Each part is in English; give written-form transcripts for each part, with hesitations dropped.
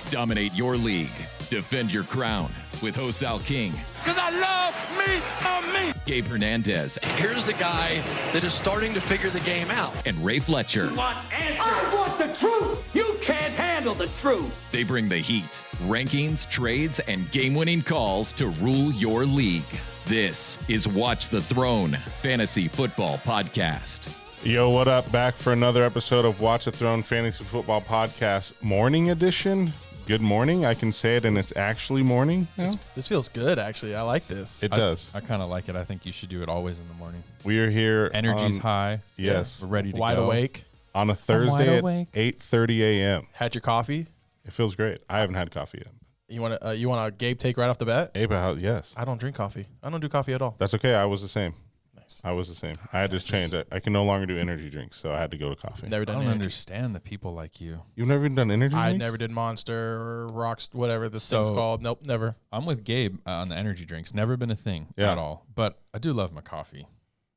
Dominate your league. Defend your crown with Hosal King. Because I love me some me. Gabe Hernandez. Here's a guy that is starting to figure the game out. And Ray Fletcher. I want the truth. You can't handle the truth. They bring the heat, rankings, trades, and game-winning calls to rule your league. This is Watch the Throne Fantasy Football Podcast. Yo, what up? Back for another episode of Watch the Throne Fantasy Football Podcast Morning Edition. Good morning. I can say it, and it's actually morning now. This feels good, actually. I like this. It does. I kind of like it. I think you should do it always in the morning. We are here. Energy's high. Yes. We're ready to Wide go. awake. On a Thursday at awake. 8:30 a.m. Had your coffee. It feels great. I haven't had coffee yet. You want a Gabe take right off the bat? Yes. I don't drink coffee. I don't do coffee at all. That's okay. I was the same. Nice. I was the same. I had to change it. I can no longer do energy drinks, so I had to go to coffee. Never I done don't energy. understand the people like you. You've never even done energy I drinks? never did Monster or Rocks, whatever this thing's called. Nope, never. I'm with Gabe on the energy drinks. Never been a thing Yeah. at all. But I do love my coffee.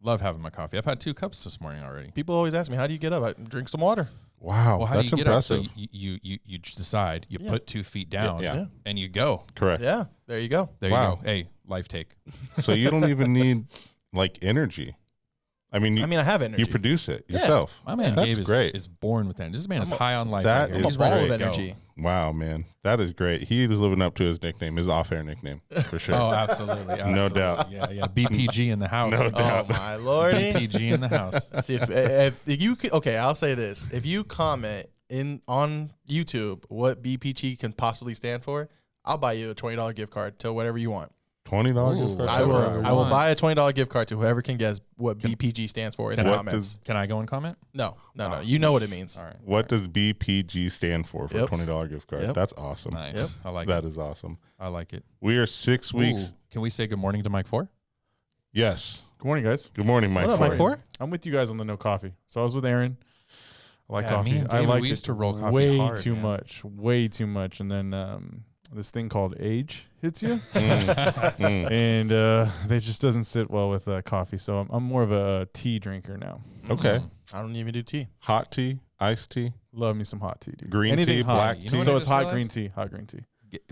Love having my coffee. I've had 2 cups this morning already. People always ask me, how do you get up? I drink some water. Wow, Well, how that's do you get impressive. up? So you just decide. You put 2 feet down Yeah. and you go. Correct. Yeah, there you go. There Wow. you go. Hey, life take. So you don't even need like energy. I mean, I have energy. you produce it yourself. My man That's Gabe great. is born with that. This man is high on life. that right here. is I'm a He's ball ready of to go. energy. Wow, man. That is great. He is living up to his nickname, his off-air nickname, for sure. Oh, absolutely. No doubt. Yeah. BPG in the house. No doubt. Oh, my lordy. BPG in the house. See, if you could, okay, I'll say this. If you comment on YouTube what BPG can possibly stand for, I'll buy you a $20 gift card to whatever you want. $20 Ooh, gift card? I Whatever will want. buy a $20 gift card to whoever can guess what BPG stands for in the Can I- comments. Can I go and comment? No. You know what it means. All right. What does BPG stand for Yep. a $20 gift card? Yep. That's awesome. Nice. Yep. I like That it. is awesome. I like it. We are 6 weeks. Ooh, can we say good morning to Mike 4? Yes. Good morning, guys. Good morning, Mike. What up, Ford. Mike 4? I'm with you guys on the no coffee. So I was with Aaron. I like Yeah, coffee. me and I David, liked we used it to roll coffee way hard, too man. much, way too much. And then this thing called age hits you, and it just doesn't sit well with coffee. So I'm more of a tea drinker now. Okay. I don't even do tea. Hot tea, iced tea, Love me some hot tea, dude. green Anything tea, hot. black You know tea. what So I it's just hot realized? green tea. Hot green tea.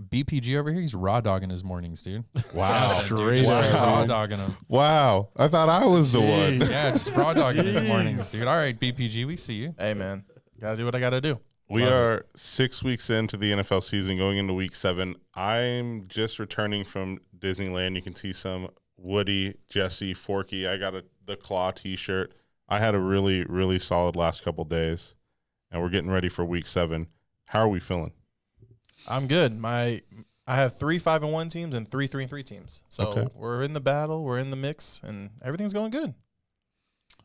BPG over here, he's raw dogging his mornings, dude. Wow. Straight Just up, raw dude. dogging him. Wow. I thought I was the one. Yeah, just raw dogging his Jeez. mornings, dude. All right, BPG, we see you. Hey, man. Got to do what I got to do. We are 6 weeks into the NFL season, going into week 7. I'm just returning from Disneyland. You can see some Woody, Jesse, Forky. I got the Claw t-shirt. I had a really, really solid last couple days, and we're getting ready for week 7. How are we feeling? I'm good. I have 3 5-1 teams and 3 3-3 teams. So Okay. we're in the battle. We're in the mix, and everything's going good.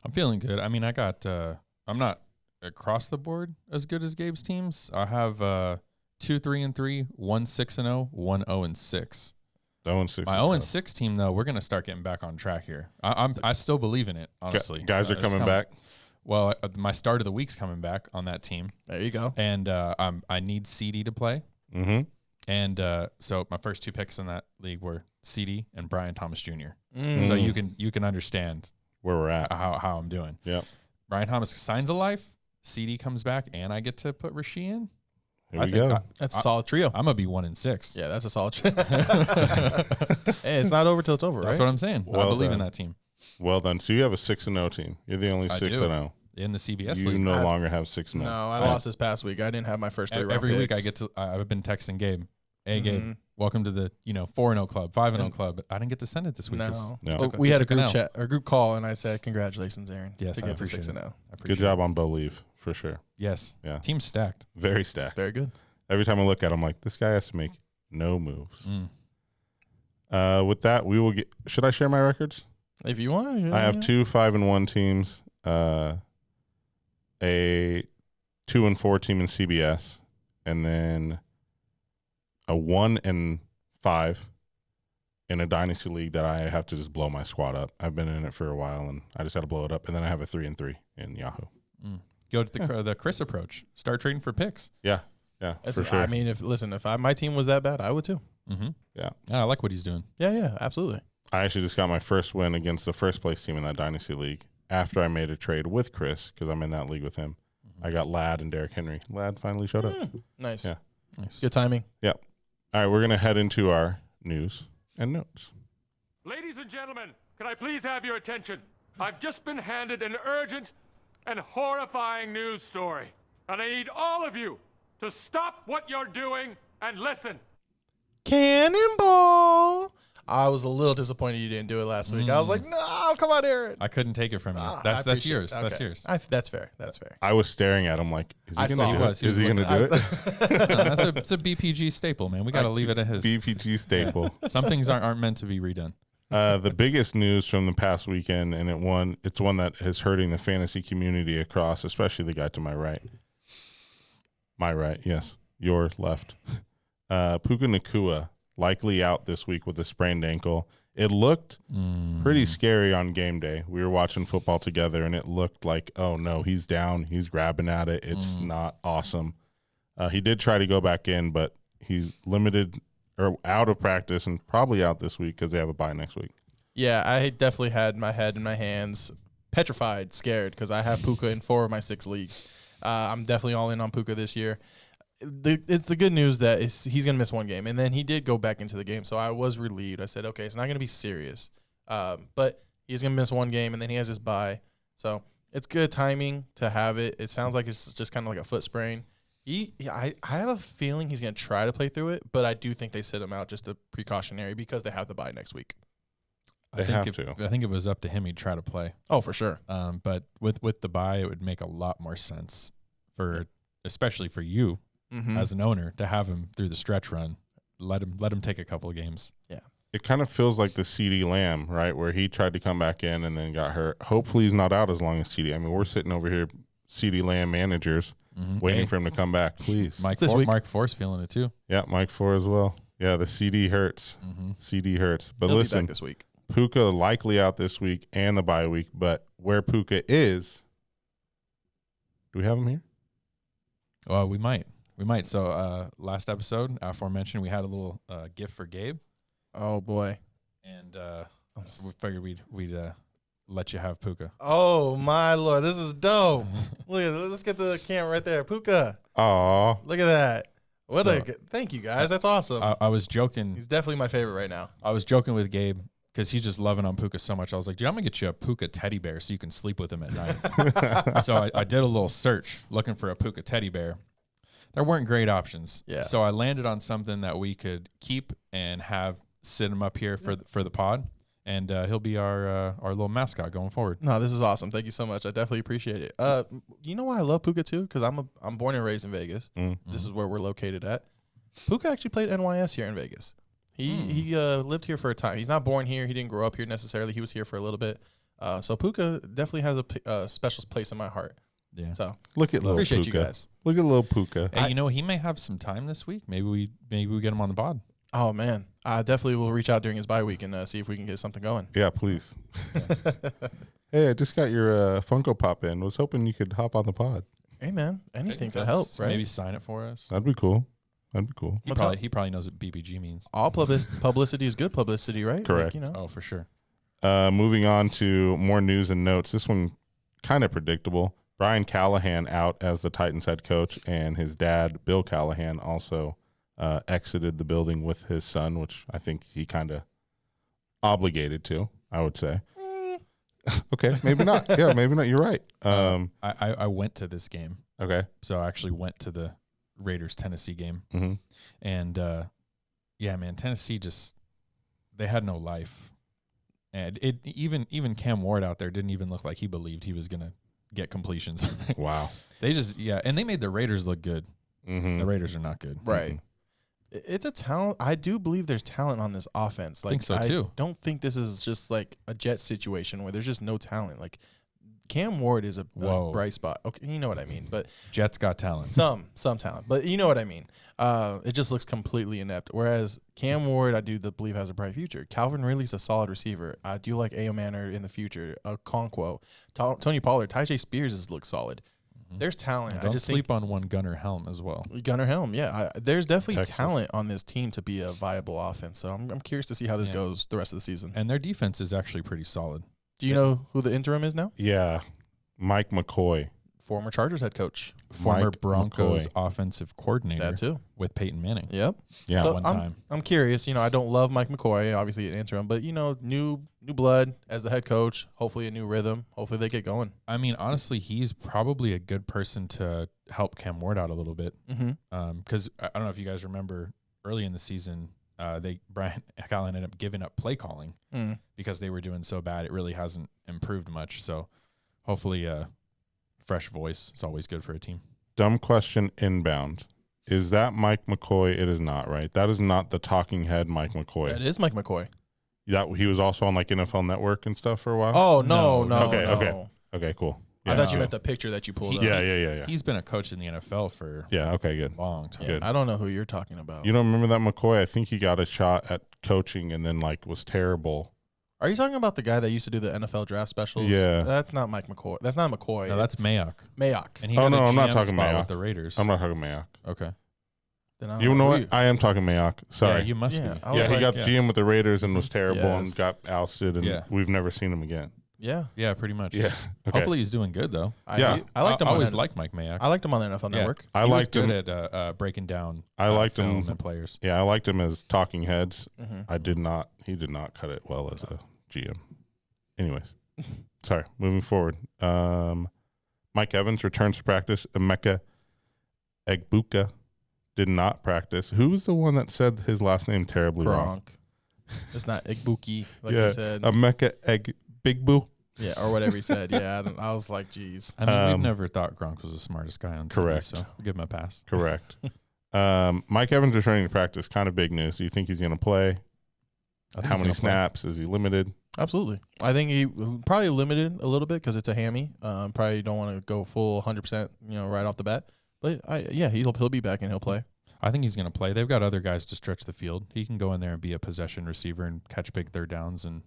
I'm feeling good. I mean, I got, I'm not across the board as good as Gabe's teams. I have 2 3-3, 1 6-0, 1 0-6. 0-6. My 0-6 team, though, we're going to start getting back on track here. I still believe in it, honestly. Guys are It's coming back. Well, my start of the week's coming back on that team, There you go. and I need CD to play. Mm-hmm. And so my first 2 picks in that league were CD and Brian Thomas Jr. Mm. So you can understand Where we're at. how I'm doing. Yep. Brian Thomas signs a life. CD comes back, and I get to put Rasheed in. Here we go. That's a solid trio. I'm gonna be 1-6. Yeah, that's a solid trio. Hey, it's not over till it's over, That's right? what I'm saying. I Well believe in done. that team Well done. So you have a 6-0 team. You're the only I 6-0. in the CBS You league. no longer have 6-0. No, I lost this past week. I didn't have my first 3 round Every week picks. I get to. I've been texting Gabe. Hey Gabe, Mhm. welcome to the 4-0 club, 5-0 club. I didn't get to send it this week. No. No. But Took we had a took an group L. chat or group call, and I said, "Congratulations, Aaron." Yes, to I get to appreciate 6-0. I Good appreciate job on Bo Leave, for sure. it. Yes. Yeah. Team stacked. Very stacked. Very good. Every time I look at him, I'm like, this guy has to make no moves. Mm. With that, we will get. Should I share my records? If you want, yeah, I have yeah. 2 5-1 teams, a 2-4 team in CBS, and then a 1-5 in a dynasty league that I have to just blow my squad up. I've been in it for a while, and I just had to blow it up. And then I have a 3-3 in Yahoo. Go to the Chris approach. Start trading for picks. Yeah, for sure. I mean, if my team was that bad, I would too. Mm-hmm. Yeah. I like what he's doing. Yeah, absolutely. I actually just got my first win against the first place team in that dynasty league after I made a trade with Chris because I'm in that league with him. I got Ladd and Derrick Henry. Ladd finally showed up. Nice. Yeah. Nice. Good timing. Yep. All right, we're going to head into our news and notes. Ladies and gentlemen, can I please have your attention? I've just been handed an urgent and horrifying news story, and I need all of you to stop what you're doing and listen. Cannonball. I was a little disappointed you didn't do it last week. I was like, no, come on, Aaron. I couldn't take it from you. I That's appreciate yours. it. That's Okay. yours. That's fair. That's fair. I was staring at him like, is I he saw going to do him. it? He was Is he going to do it? No, it's a BPG staple, man. We got to leave it at his. BPG staple. Some things aren't meant to be redone. The biggest news from the past weekend, and it's one that is hurting the fantasy community across, especially the guy to my right. My right, yes. Your left. Puka Nacua likely out this week with a sprained ankle. It looked pretty scary on game day. We were watching football together, and it looked like, oh, no, he's down. He's grabbing at it. It's not awesome. He did try to go back in, but he's limited or out of practice and probably out this week because they have a bye next week. Yeah, I definitely had my head in my hands, petrified, scared, because I have Puka in 4 of my 6 leagues. I'm definitely all in on Puka this year. It's the good news that he's going to miss 1 game, and then he did go back into the game, so I was relieved. I said, okay, it's not going to be serious, but he's going to miss 1 game, and then he has his bye. So it's good timing to have it. It sounds like it's just kind of like a foot sprain. I have a feeling he's going to try to play through it, but I do think they sit him out just a precautionary because they have the bye next week. They have to. I think it was up to him. He'd try to play. Oh, for sure. But with the bye, it would make a lot more sense especially for you as an owner to have him through the stretch run. Let him take a couple of games. Yeah. It kind of feels like the CeeDee Lamb, right, where he tried to come back in and then got hurt. Hopefully he's not out as long as CeeDee. I mean, we're sitting over here, CeeDee Lamb managers, waiting for him to come back. Please. Mike Force feeling it too. Yeah, Mike Ford as well. Yeah, the CD hurts. CD hurts. But He'll listen, be back this week. Puka likely out this week and the bye week, but where Puka is, do we have him here? Well, we might. So last episode, aforementioned, we had a little gift for Gabe, Oh, boy. and we figured we'd let you have Puka. Oh, my Lord. This is dope. Look at Let's get the camera right there. Puka. Aw. Look at that. So- Thank you, guys. That's awesome. I was joking. He's definitely my favorite right now. I was joking with Gabe because he's just loving on Puka so much. I was like, dude, I'm going to get you a Puka teddy bear so you can sleep with him at night. So I did a little search looking for a Puka teddy bear. There weren't great options. Yeah. So I landed on something that we could keep and have sit him up here for the pod. And he'll be our little mascot going forward. No, this is awesome. Thank you so much. I definitely appreciate it. You know why I love Puka too? Because I'm born and raised in Vegas. This is where we're located at. Puka actually played NYS here in Vegas. He lived here for a time. He's not born here. He didn't grow up here necessarily. He was here for a little bit. So Puka definitely has a special place in my heart. Yeah. So Look at little appreciate Puka. you guys. Look at little Puka. Hey, he may have some time this week. Maybe we get him on the pod. Oh man, I definitely will reach out during his bye week and see if we can get something going. Yeah, please. Hey, I just got your Funko Pop in. Was hoping you could hop on the pod. Hey man, anything to help, right? Maybe sign it for us. That'd be cool. He probably knows what BBG means. All publicity is good publicity, right? Correct. Like, Oh, for sure. Moving on to more news and notes. This one kind of predictable. Brian Callahan out as the Titans head coach, and his dad, Bill Callahan, also exited the building with his son, which I think he kind of obligated to, I would say. Okay, maybe not. Yeah, maybe not. You're right. I went to this game. Okay. So I actually went to the Raiders-Tennessee game. Mm-hmm. And, yeah, man, Tennessee they had no life. And even Cam Ward out there didn't even look like he believed he was going to get completions. Wow. And they made the Raiders look good. Mm-hmm. The Raiders are not good. Right. It's a talent. I do believe there's talent on this offense. Like, think so, too. I don't think this is just like a Jets situation where there's just no talent. Like Cam Ward is a bright spot. Okay, you know what I mean. But Jets got talent. some talent, but you know what I mean. It just looks completely inept. Whereas Cam Ward, I do believe has a bright future. Calvin Ridley's a solid receiver. I do like A.O. Manor in the future. Conquo, Tony Pollard, Tyjae Spears looks solid. There's talent. Don't sleep on one Gunnar Helm as well. Gunnar Helm, yeah. There's definitely Texas. talent on this team to be a viable offense. So I'm curious to see how this goes the rest of the season. And their defense is actually pretty solid. Do you know who the interim is now? Yeah. Mike McCoy. former Chargers head coach. Former Mike Broncos McCoy. offensive coordinator. That too. With Peyton Manning. Yep. Yeah. So one time. I'm curious. I don't love Mike McCoy, obviously an interim, but new blood as the head coach. Hopefully a new rhythm. Hopefully they get going. I mean, honestly, he's probably a good person to help Cam Ward out a little bit. Because I don't know if you guys remember early in the season, Brian Allen ended up giving up play calling because they were doing so bad. It really hasn't improved much. So hopefully fresh voice is always good for a team. Dumb question inbound. Is that Mike McCoy? It is not, right? That is not the talking head Mike McCoy. That is Mike McCoy. That he was also on like NFL Network and stuff for a while. Oh no. Okay, cool. I thought you meant the picture that you pulled up. Yeah. He's been a coach in the NFL for Okay, good. a long time. Good. I don't know who you're talking about. You don't remember that McCoy? I think he got a shot at coaching and then like was terrible. Are you talking about the guy that used to do the NFL draft specials? Yeah. That's not Mike McCoy. That's not McCoy. No, that's Mayock. Mayock. And he Oh, got no, a I'm not GM talking spot Mayock. with the Raiders. I'm not talking Mayock. Okay. Then I don't You know who what? I am talking Mayock. Sorry. Yeah, you must Yeah, be. I was Yeah, he like, got GM with the Raiders and was terrible and Yes. got ousted, and Yeah. we've never seen him again. Yeah. Yeah, pretty much. Yeah. Okay. Hopefully he's doing good, though. Yeah. I liked him. I always on liked Mike Mayock. I liked him on the NFL Yeah. Network. I He was liked him. good at breaking down I liked film him. and players. Yeah, I liked him as talking heads. Mm-hmm. I did not. He did not cut it well as a GM. Anyways, sorry. Moving forward. Mike Evans returns to practice. Emeka Egbuka did not practice. Who was the one that said his last name terribly wrong? Gronk. It's not Igbuki, like yeah, you said. Emeka Egbigbu. Yeah, or whatever he said. Yeah, I was like, geez. I mean, we've never thought Gronk was the smartest guy on TV, Correct. so we'll give him a pass. Correct. Mike Evans returning to practice. Kind of big news. Do you think he's going to play? I think How he's many gonna play. snaps? Is he limited? Absolutely. I think he probably limited a little bit because it's a hammy. Probably don't want to go full 100%, right off the bat. But he'll be back and he'll play. I think he's going to play. They've got other guys to stretch the field. He can go in there and be a possession receiver and catch big third downs. And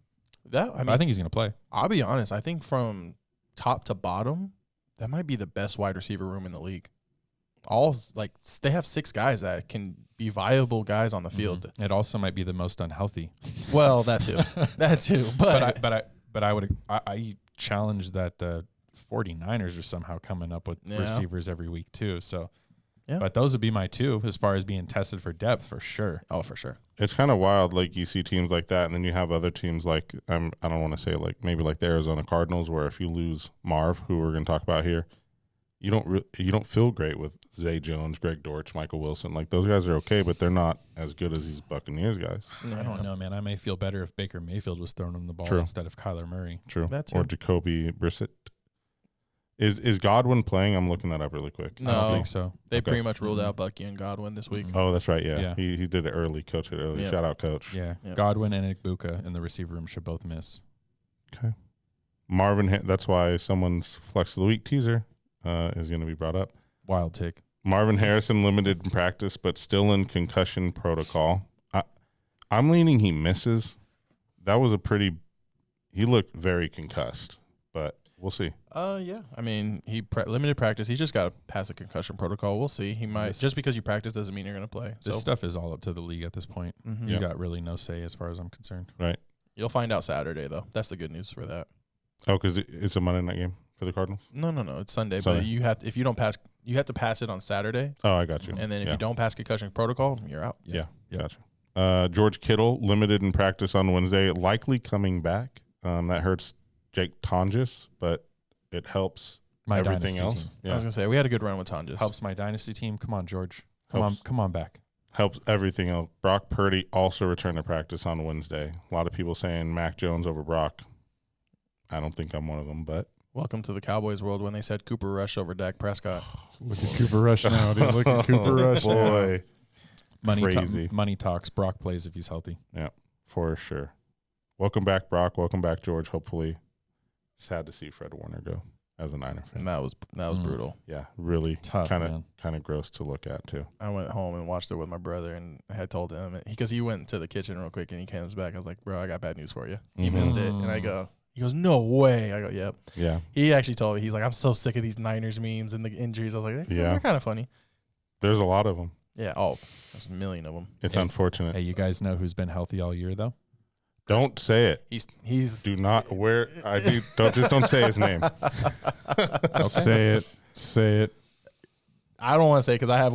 I think he's going to play. I'll be honest. I think from top to bottom, that might be the best wide receiver room in the league. They have 6 guys that can be viable guys on the field. It also might be the most unhealthy. Well, that too. That too. But I challenge that the 49ers are somehow coming up with receivers every week too. So, but those would be my 2 as far as being tested for depth for sure. Oh, for sure. It's kind of wild. Like you see teams like that, and then you have other teams like I don't want to say like maybe like the Arizona Cardinals, where if you lose Marv, who we're going to talk about here, you don't feel great with Zay Jones, Greg Dortch, Michael Wilson. Like those guys are okay, but they're not as good as these Buccaneers guys. I don't know, man. I may feel better if Baker Mayfield was throwing him the ball True. instead of Kyler Murray. True. That Or too. Jacoby Brissett. Is Godwin playing? I'm looking that up really quick. No. I don't think so. They Okay. pretty much ruled out Bucky and Godwin this week. Oh, that's right. Yeah. Yeah. He did it early. Coach it early. Yep. Shout out, coach. Yeah, Yep. Godwin and Igbuka in the receiver room should both miss. Okay. That's why someone's flex of the week teaser is going to be brought up. Wild take. Marvin Harrison limited in practice, but still in concussion protocol. I'm leaning he misses. That was he looked very concussed, but we'll see. Yeah. I mean, he limited practice. He's just got to pass a concussion protocol. We'll see. He might just because you practice doesn't mean you're going to play. This stuff is all up to the league at this point. Mhm. He's got really no say as far as I'm concerned. Right. You'll find out Saturday though. That's the good news for that. Oh, because it's a Monday night game for the Cardinals? No. It's Sunday. Sunday. But you have to pass it on Saturday, Oh, I got you. and then if Yeah. you don't pass concussion protocol, you're out. Yeah. Gotcha. George Kittle limited in practice on Wednesday, likely coming back. That hurts Jake Tonjes, but it helps My everything dynasty else. team. I Yeah. was gonna say we had a good run with Tonjes. Helps my dynasty team. Come on, George. Come Helps. on back. Helps everything else. Brock Purdy also returned to practice on Wednesday. A lot of people saying Mac Jones over Brock. I don't think I'm one of them, but Welcome to the Cowboys world when they said Cooper Rush over Dak Prescott. Look at Cooper Rush now, dude. Look at Cooper Rush now. boy, Money money talks. Brock plays if he's healthy. yeah, for sure. Welcome back, Brock. Welcome back, George. Hopefully, sad to see Fred Warner go as a Niner fan. And that was brutal. Yeah, really Tough, man. kind of gross to look at too. I went home and watched it with my brother, and I had told him because he went to the kitchen real quick and he came back. I was like, "Bro, I got bad news for you. He missed it." And he goes, "No way." I go, "Yep." Yeah, He actually told me, he's like, "I'm so sick of these Niners memes and the injuries." I was like, Yeah. "They're kind of funny." there's a lot of them. Yeah. Oh, there's a million of them. It's unfortunate. Hey, you guys know who's been healthy all year though? Don't say it. He's Do not don't say his name. Say it. Say it. I don't want to say because I have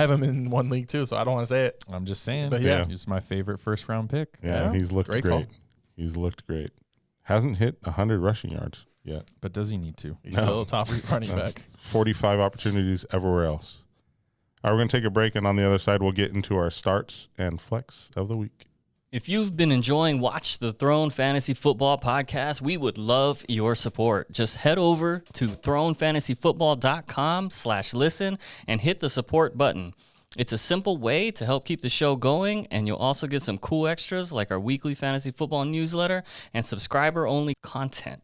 him in one league too, so I don't want to say it. I'm just saying. But yeah. He's my favorite first-round pick. Yeah, Yeah, he's looked great great. call. He's looked great. Hasn't hit 100 rushing yards yet. But does he need to? He's still a top running That's back. 45 opportunities everywhere else. All right, we're going to take a break, and on the other side, we'll get into our starts and flex of the week. If you've been enjoying Watch the Throne Fantasy Football Podcast, we would love your support. Just head over to thronefantasyfootball.com/listen and hit the support button. It's a simple way to help keep the show going, and you'll also get some cool extras like our weekly fantasy football newsletter and subscriber-only content.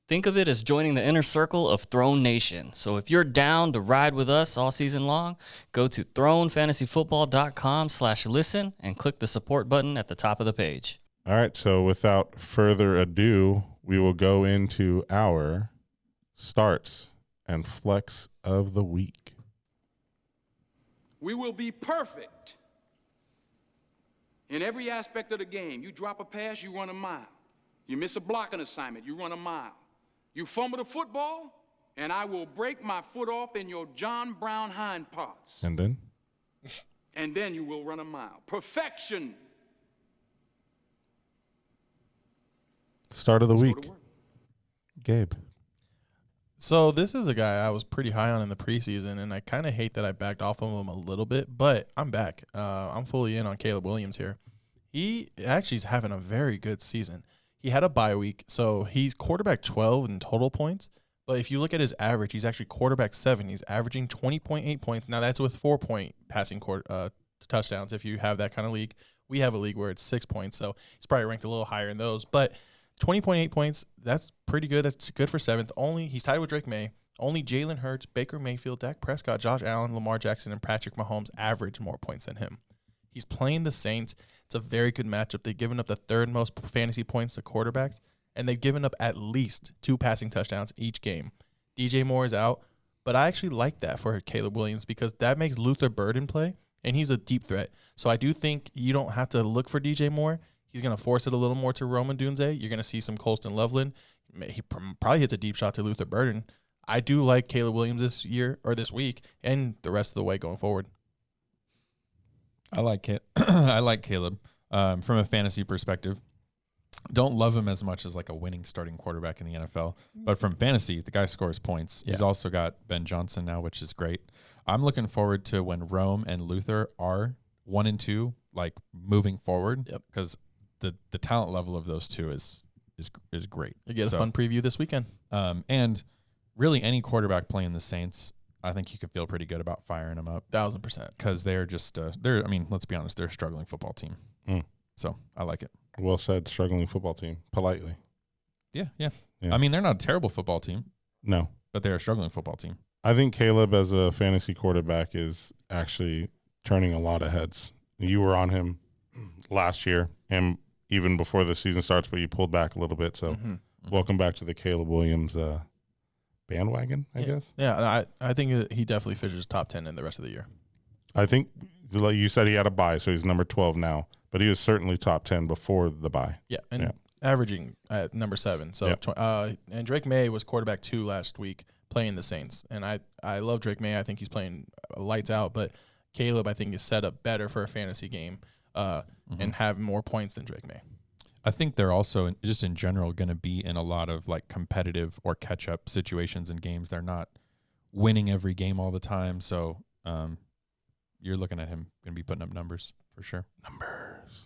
Think of it as joining the inner circle of Throne Nation. So if you're down to ride with us all season long, go to thronefantasyfootball.com/listen and click the support button at the top of the page. All right, so without further ado, we will go into our starts and flex of the week. We will be perfect in every aspect of the game. You drop a pass, you run a mile. You miss a blocking assignment, you run a mile. You fumble the football, and I will break my foot off in your John Brown hind parts. And then? And then you will run a mile. Perfection. Start of the Let's go week. to work. Gabe. So this is a guy I was pretty high on in the preseason, and I kind of hate that I backed off of him a little bit, but I'm back. I'm fully in on Caleb Williams here. He actually is having a very good season. He had a bye week, so he's quarterback 12 in total points. But if you look at his average, he's actually quarterback 7. He's averaging 20.8 points. Now, that's with 4-point passing touchdowns if you have that kind of league. We have a league where it's 6 points, so he's probably ranked a little higher in those. But 20.8 points, that's pretty good. That's good for 7th. He's tied with Drake May. Only Jalen Hurts, Baker Mayfield, Dak Prescott, Josh Allen, Lamar Jackson, and Patrick Mahomes average more points than him. He's playing the Saints. It's a very good matchup. They've given up the 3rd most fantasy points to quarterbacks, and they've given up at least 2 passing touchdowns each game. DJ Moore is out, but I actually like that for Caleb Williams because that makes Luther Burden play, and he's a deep threat. So I do think you don't have to look for DJ Moore. He's going to force it a little more to Roman Dunze. You're going to see some Colston Loveland. He probably hits a deep shot to Luther Burden. I do like Caleb Williams this week and the rest of the way going forward. I like Caleb from a fantasy perspective. Don't love him as much as like a winning starting quarterback in the NFL, but from fantasy, the guy scores points. Yeah. He's also got Ben Johnson now, which is great. I'm looking forward to when Rome and Luther are 1 and 2, like moving forward, because the talent level of those two is great. You get a fun preview this weekend. And really any quarterback playing the Saints, I think you could feel pretty good about firing them up. 1,000%. Because they're just, let's be honest, they're a struggling football team. So I like it. Well said, struggling football team, politely. Yeah. I mean, they're not a terrible football team. No. But they're a struggling football team. I think Caleb as a fantasy quarterback is actually turning a lot of heads. You were on him last year and even before the season starts, but you pulled back a little bit. So welcome back to the Caleb Williams bandwagon, I guess. Yeah, I think he definitely finishes top 10 in the rest of the year. I think, like you said, he had a bye, so he's number 12 now. But he was certainly top 10 before the bye. Yeah, and averaging at number 7. So, and Drake May was quarterback 2 last week playing the Saints. And I love Drake May. I think he's playing lights out. But Caleb, I think, is set up better for a fantasy game and have more points than Drake May. I think they're also, just in general, going to be in a lot of like competitive or catch-up situations in games. They're not winning every game all the time. So you're looking at him going to be putting up numbers for sure. Numbers.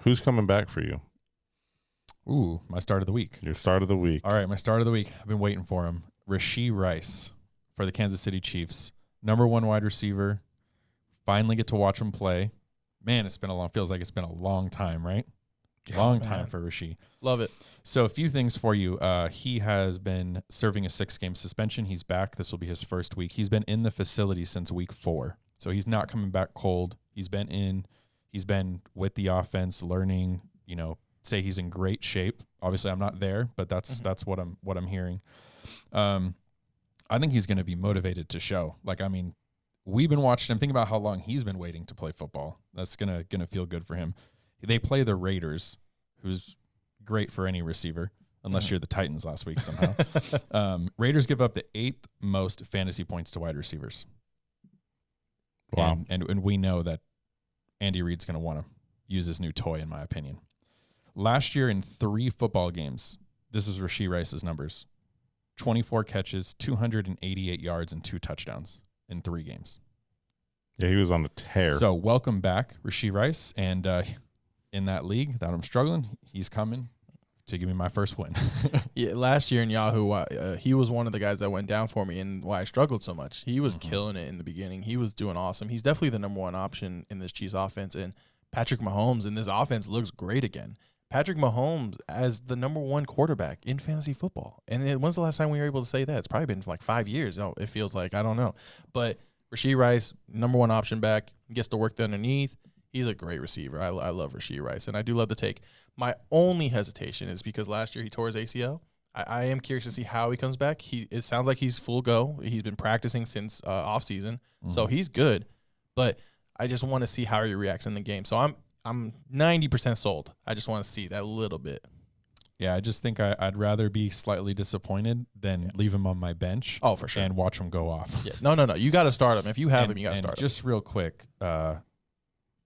Who's coming back for you? Ooh, my start of the week. Your start of the week. All right, my start of the week. I've been waiting for him. Rashee Rice for the Kansas City Chiefs. Number 1 wide receiver. Finally get to watch him play. Man, feels like it's been a long time, right? Long time for Rashee. Love it. So a few things for you. He has been serving a 6-game suspension. He's back. This will be his first week. He's been in the facility since week 4. So he's not coming back cold. He's been with the offense, learning, say he's in great shape. Obviously I'm not there, but that's what I'm hearing. I think he's going to be motivated to show. We've been watching him. Think about how long he's been waiting to play football. That's gonna feel good for him. They play the Raiders, who's great for any receiver. unless you're the Titans last week somehow. Raiders give up the 8th most fantasy points to wide receivers. Wow. And we know that Andy Reid's going to want to use his new toy, in my opinion. Last year in 3 football games, this is Rashee Rice's numbers, 24 catches, 288 yards, and 2 touchdowns in 3 games. Yeah, he was on a tear. So welcome back, Rashee Rice. And in that league that I'm struggling, he's coming to give me my first win. Yeah, last year in Yahoo, he was one of the guys that went down for me and why I struggled so much. He was killing it in the beginning. He was doing awesome. He's definitely the number 1 option in this Chiefs offense. And Patrick Mahomes in this offense looks great again. Patrick Mahomes as the number 1 quarterback in fantasy football. And when's the last time we were able to say that? It's probably been like 5 years. Oh, it feels like. I don't know. But Rashee Rice, number 1 option back, gets to work the underneath. He's a great receiver. I love Rashee Rice, and I do love the take. My only hesitation is because last year he tore his ACL. I am curious to see how he comes back. It sounds like he's full go. He's been practicing since offseason, so he's good. But I just want to see how he reacts in the game. So I'm 90% sold. I just want to see that a little bit. Yeah, I just think I'd rather be slightly disappointed than leave him on my bench. Oh, for sure. And watch him go off. Yeah. No. You got to start him. If you have him, you got to start him. Just real quick,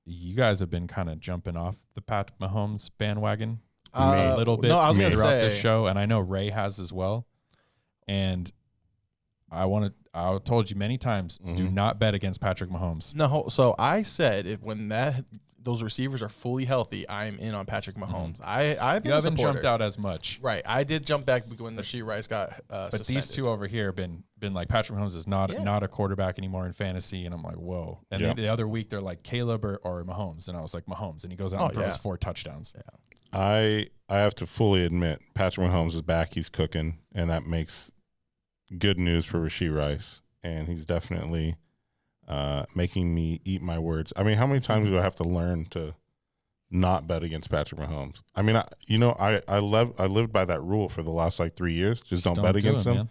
you guys have been kind of jumping off the Pat Mahomes bandwagon a little bit throughout this show, and I know Ray has as well. And I told you many times, do not bet against Patrick Mahomes. No, so I said when those receivers are fully healthy, I'm in on Patrick Mahomes. I've been you haven't a supporter. jumped out as much, right? I did jump back when Rashee Rice got but suspended. these two over here have been like Patrick Mahomes is not a quarterback anymore in fantasy, and I'm like, whoa. And then the other week they're like Caleb or Mahomes, and I was like Mahomes, and he goes out and throws 4 touchdowns. Yeah. I have to fully admit Patrick Mahomes is back. He's cooking, and that makes good news for Rashee Rice, and he's definitely making me eat my words. I mean, how many times do I have to learn to not bet against Patrick Mahomes? I mean, I lived by that rule for the last 3 years. Just don't bet against him. Man.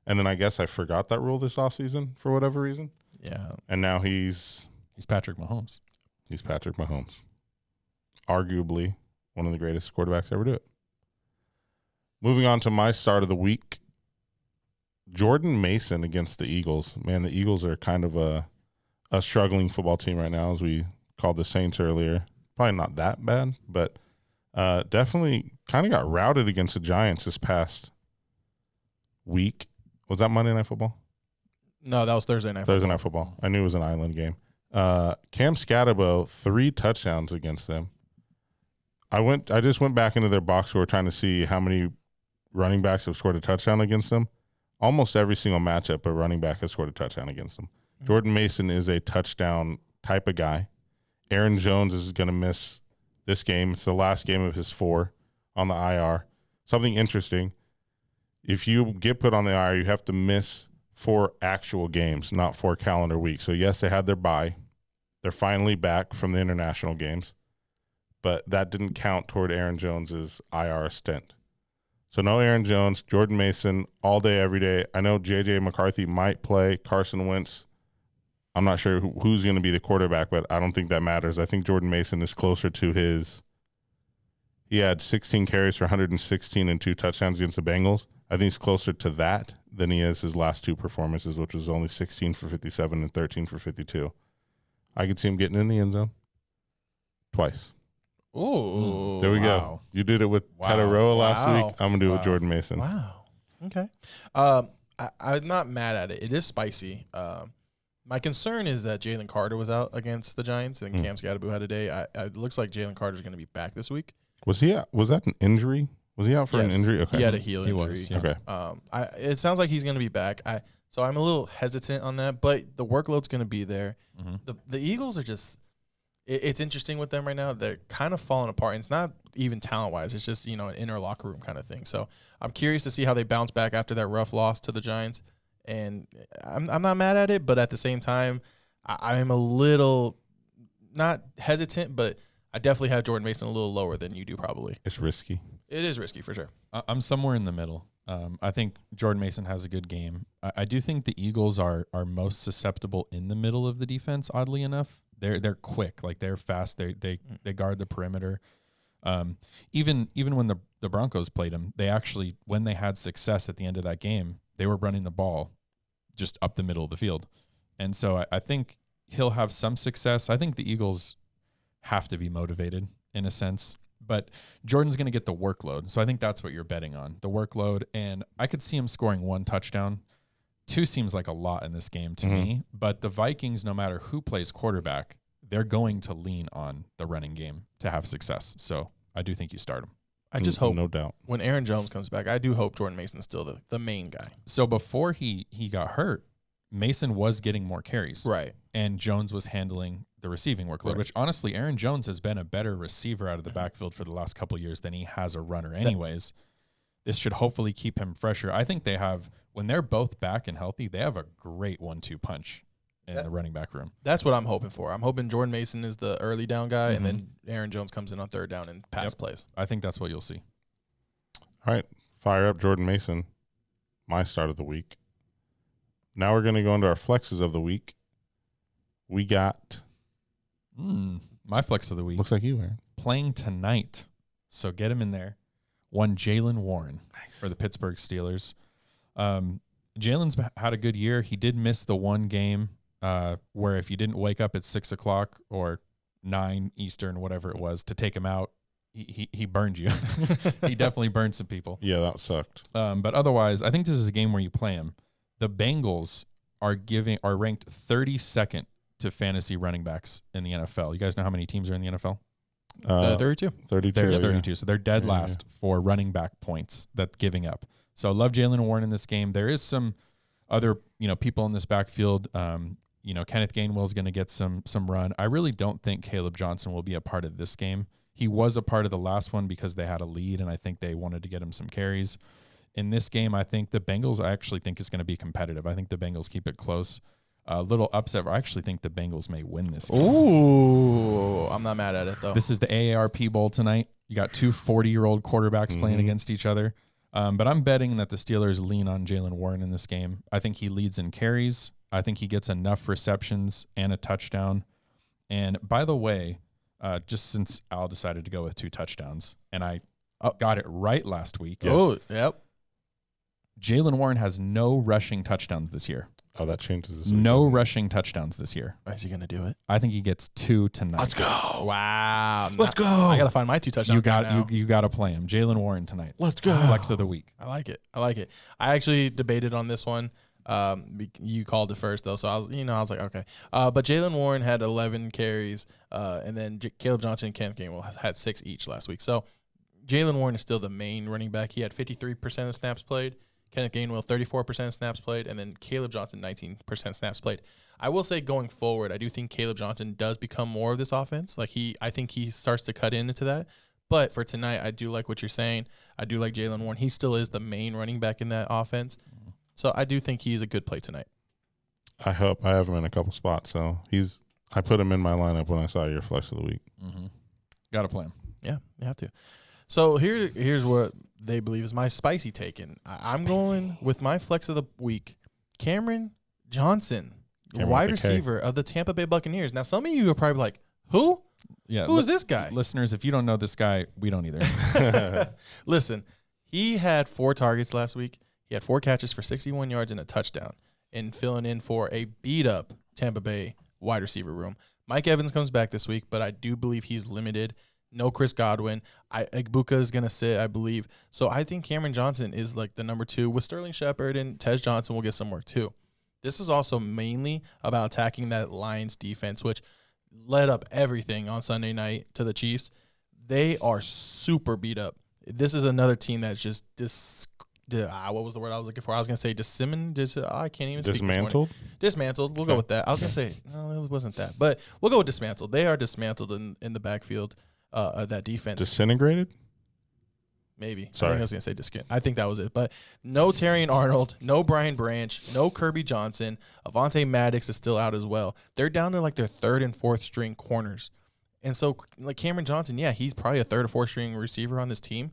And then I guess I forgot that rule this offseason for whatever reason. Yeah. And now he's Patrick Mahomes. He's Patrick Mahomes. Arguably one of the greatest quarterbacks to ever do it. Moving on to my start of the week. Jordan Mason against the Eagles. Man, the Eagles are kind of a struggling football team right now, as we called the Saints earlier. Probably not that bad, but definitely kind of got routed against the Giants this past week. Was that Monday Night Football? No, that was Thursday Night Thursday Night Football. I knew it was an island game. Cam Scatterbo, 3 touchdowns against them. I just went back into their box score trying to see how many running backs have scored a touchdown against them. Almost every single matchup, a running back has scored a touchdown against them. Jordan Mason is a touchdown type of guy. Aaron Jones is going to miss this game. It's the last game of his 4 on the IR. Something interesting, if you get put on the IR, you have to miss 4 actual games, not 4 calendar weeks. So, yes, they had their bye. They're finally back from the international games. But that didn't count toward Aaron Jones's IR stint. So no Aaron Jones, Jordan Mason, all day, every day. I know J.J. McCarthy might play, Carson Wentz. I'm not sure who's going to be the quarterback, but I don't think that matters. I think Jordan Mason is closer to he had 16 carries for 116 and 2 touchdowns against the Bengals. I think he's closer to that than he is his last 2 performances, which was only 16 for 57 and 13 for 52. I could see him getting in the end zone twice. Oh, there we go. You did it with Tetaroa last week. I'm going to do it with Jordan Mason. Wow. Okay. I'm not mad at it. It is spicy. My concern is that Jalen Carter was out against the Giants, and Cam Scatterbo had a day. It looks like Jalen Carter's going to be back this week. Was that an injury? Was he out for an injury? Okay. He had a heel injury. Was, yeah. Okay. It sounds like he's going to be back. So I'm a little hesitant on that, but the workload's going to be there. The Eagles are just it's interesting with them right now. They're kind of falling apart. And it's not even talent-wise. It's just, an inner locker room kind of thing. So I'm curious to see how they bounce back after that rough loss to the Giants. And I'm not mad at it, but at the same time, I'm a little not hesitant, but I definitely have Jordan Mason a little lower than you do probably. It's risky. It is risky for sure. I'm somewhere in the middle. I think Jordan Mason has a good game. I do think the Eagles are most susceptible in the middle of the defense, oddly enough. They're quick, they're fast. They guard the perimeter. Even when the the Broncos played him, they actually, when they had success at the end of that game, they were running the ball just up the middle of the field. And so I think he'll have some success. I think the Eagles have to be motivated in a sense, but Jordan's going to get the workload. So I think that's what you're betting on, the workload. And I could see him scoring 1 touchdown. 2 seems like a lot in this game to me, but the Vikings, no matter who plays quarterback, they're going to lean on the running game to have success. So I do think you start him. I just hope, no doubt, when Aaron Jones comes back, I do hope Jordan Mason's still the main guy. So before he got hurt, Mason was getting more carries. Right. And Jones was handling the receiving workload, which honestly, Aaron Jones has been a better receiver out of the backfield for the last couple of years than he has a runner anyways. This should hopefully keep him fresher. I think they have, when they're both back and healthy, they have a great 1-2 punch in the running back room. That's what I'm hoping for. I'm hoping Jordan Mason is the early down guy, and then Aaron Jones comes in on 3rd down and pass plays. I think that's what you'll see. All right, fire up Jordan Mason, my start of the week. Now we're going to go into our flexes of the week. We got my flex of the week. Looks like you, Aaron. Playing tonight, so get him in there. One Jaylen Warren for the Pittsburgh Steelers. Jalen's had a good year. He did miss the one game where if you didn't wake up at 6 o'clock or 9 Eastern, whatever it was, to take him out, he burned you. He definitely burned some people. Yeah, that sucked. But otherwise, I think this is a game where you play him. The Bengals are ranked 32nd to fantasy running backs in the NFL. You guys know how many teams are in the NFL? 32. 32. There's 32. Yeah. So they're dead last for running back points that giving up. So I love Jaylen Warren in this game. There is some other, people in this backfield. Kenneth Gainwell is going to get some run. I really don't think Caleb Johnson will be a part of this game. He was a part of the last one because they had a lead, and I think they wanted to get him some carries. In this game, I think the Bengals, I actually think is going to be competitive. I think the Bengals keep it close. A little upset. I actually think the Bengals may win this game. Ooh, I'm not mad at it, though. This is the AARP Bowl tonight. You got 2 40-year-old quarterbacks playing against each other. But I'm betting that the Steelers lean on Jaylen Warren in this game. I think he leads in carries. I think he gets enough receptions and a touchdown. And by the way, just since Al decided to go with 2 touchdowns, and I got it right last week. Yes. Oh, yep. Jaylen Warren has no rushing touchdowns this year. Oh, that changes. No rushing touchdowns this year. Is he going to do it? I think he gets 2 tonight. Let's go. Wow. Let's go. I got to find my 2 touchdowns. You got to play him. Jaylen Warren tonight. Let's go. Flex of the week. I like it. I actually debated on this one. You called it first though, so I was like, okay. But Jaylen Warren had 11 carries, and then Caleb Johnson and Kenneth Gainwell had 6 each last week. So Jaylen Warren is still the main running back. He had 53% of snaps played. Kenneth Gainwell, 34% of snaps played, and then Caleb Johnson, 19% snaps played. I will say going forward, I do think Caleb Johnson does become more of this offense. I think he starts to cut into that. But for tonight, I do like what you're saying. I do like Jaylen Warren. He still is the main running back in that offense. So I do think he's a good play tonight. I hope I have him in a couple spots. So I put him in my lineup when I saw your flex of the week. Got to play him. Yeah, you have to. So here's what they believe is my spicy take. And I'm going with my flex of the week, Cameron Johnson, wide receiver of the Tampa Bay Buccaneers. Now, some of you are probably like, who? Yeah. Who is this guy? Listeners, if you don't know this guy, we don't either. Listen, he had 4 targets last week. He had 4 catches for 61 yards and a touchdown, and filling in for a beat-up Tampa Bay wide receiver room. Mike Evans comes back this week, but I do believe he's limited. No Chris Godwin. Egbuka is going to sit, I believe. So I think Cameron Johnson is like the number 2 with Sterling Shepard, and Tez Johnson will get some work too. This is also mainly about attacking that Lions defense, which led up everything on Sunday night to the Chiefs. They are super beat up. This is another team that's just what was the word I was looking for? I was going to say I can't even speak dismantled. Dismantled. We'll go with that. I was going to say, no, it wasn't that. But we'll go with dismantled. They are dismantled in the backfield of that defense. Disintegrated? Maybe. Sorry. I was going to say I think that was it. But no Terrion Arnold, no Brian Branch, no Kirby Johnson. Avonte Maddox is still out as well. They're down to like their 3rd and 4th string corners. And so like Cameron Johnson, yeah, he's probably a 3rd or 4th string receiver on this team.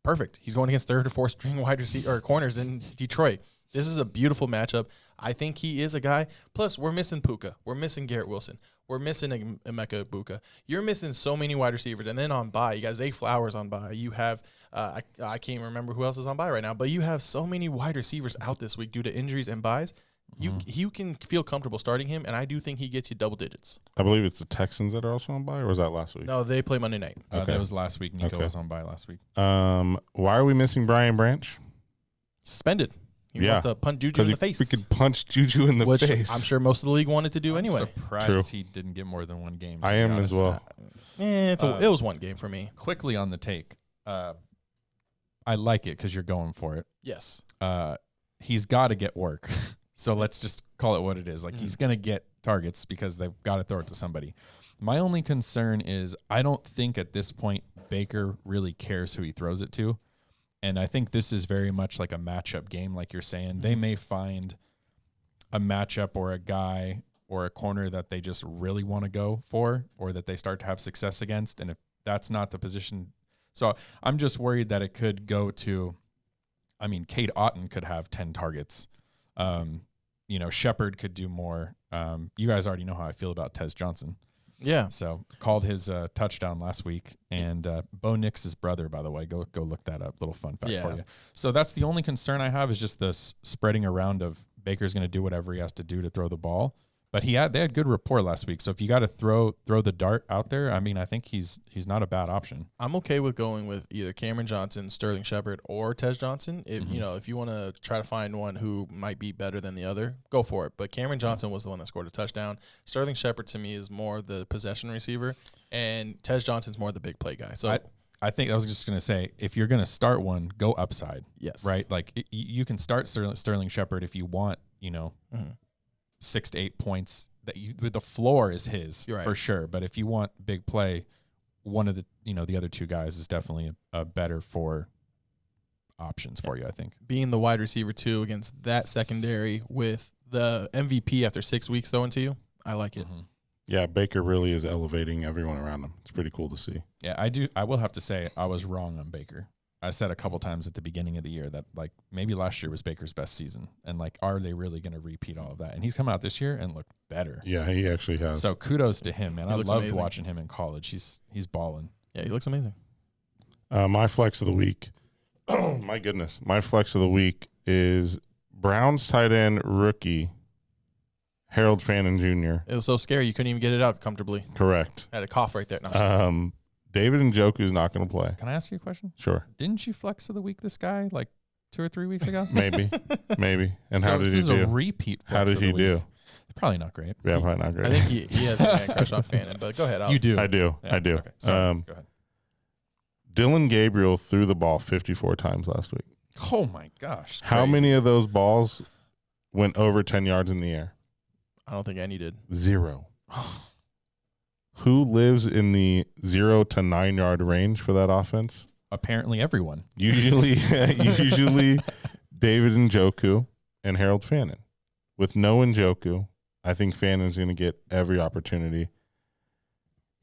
Perfect. He's going against 3rd or 4th string wide receiver or corners in Detroit. This is a beautiful matchup. I think he is a guy. Plus, we're missing Puka. We're missing Garrett Wilson. We're missing Emeka Ibuka. You're missing so many wide receivers. And then on bye, you got Zay Flowers on bye. You have I can't remember who else is on bye right now, but you have so many wide receivers out this week due to injuries and byes. You can feel comfortable starting him, and I do think he gets you double digits. I believe it's the Texans that are also on bye, or was that last week? No, they play Monday night. That was last week. Nico was on bye last week. Why are we missing Brian Branch? Suspended. He wants to punch Juju in the face. We could punch Juju in the Which face. I'm sure most of the league wanted to do anyway. Surprised he didn't get more than one game. I am as well. It was one game for me. Quickly on the take. I like it because you're going for it. Yes. He's got to get work. So let's just call it what it is. Like he's going to get targets because they've got to throw it to somebody. My only concern is I don't think at this point Baker really cares who he throws it to. And I think this is very much like a matchup game, like you're saying. They may find a matchup or a guy or a corner that they just really want to go for or that they start to have success against. And if that's not the position. So I'm just worried that it could go to, Cade Otton could have 10 targets. Shepard could do more. You guys already know how I feel about Tez Johnson. Yeah. So called his touchdown last week, and Bo Nix's brother, by the way, go look that up. Little fun fact for you. So that's the only concern I have is just this spreading around of Baker's going to do whatever he has to do to throw the ball. But they had good rapport last week. So if you got to throw the dart out there, I think he's not a bad option. I'm okay with going with either Cameron Johnson, Sterling Shepard, or Tez Johnson. If if you want to try to find one who might be better than the other, go for it. But Cameron Johnson was the one that scored a touchdown. Sterling Shepard to me is more the possession receiver, and Tez Johnson's more the big play guy. So I think I was just going to say, if you're going to start one, go upside. Yes. Right? Like you can start Sterling Shepard if you want, 6 to 8 points the floor is his for sure. But if you want big play, one of the other two guys is definitely a better for options for you, I think. Being the wide receiver too against that secondary with the MVP after 6 weeks throwing to you, I like it. Mm-hmm. Yeah, Baker really is elevating everyone around him. It's pretty cool to see. Yeah, I will have to say I was wrong on Baker. I said a couple times at the beginning of the year that like maybe last year was Baker's best season, and like are they really going to repeat all of that? And he's come out this year and looked better. Yeah, he actually has. So kudos to him, man. I loved amazing. watching him in college. He's balling. Yeah, he looks amazing. My flex of the week. Oh my goodness, my flex of the week is Browns tight end rookie Harold Fannin Jr. It was so scary you couldn't even get it out comfortably. Correct. I had a cough right there. No, David Njoku is not going to play. Can I ask you a question? Sure. Didn't you flex of the week this guy like 2 or 3 weeks ago? Maybe. And so how did he do? This is a repeat flex How did of the he week. do? Probably not great. Yeah, probably not great. I think he has a man crush on Fannin, but go ahead. You do. I do. Yeah, I do. Okay. Sorry. Go ahead. Dylan Gabriel threw the ball 54 times last week. Oh my gosh. How crazy. many of those balls went over 10 yards in the air? I don't think any did. 0. Who lives in the 0 to 9 yard range for that offense? Apparently everyone. Usually David Njoku and Harold Fannin. With no Njoku, I think Fannin's going to get every opportunity.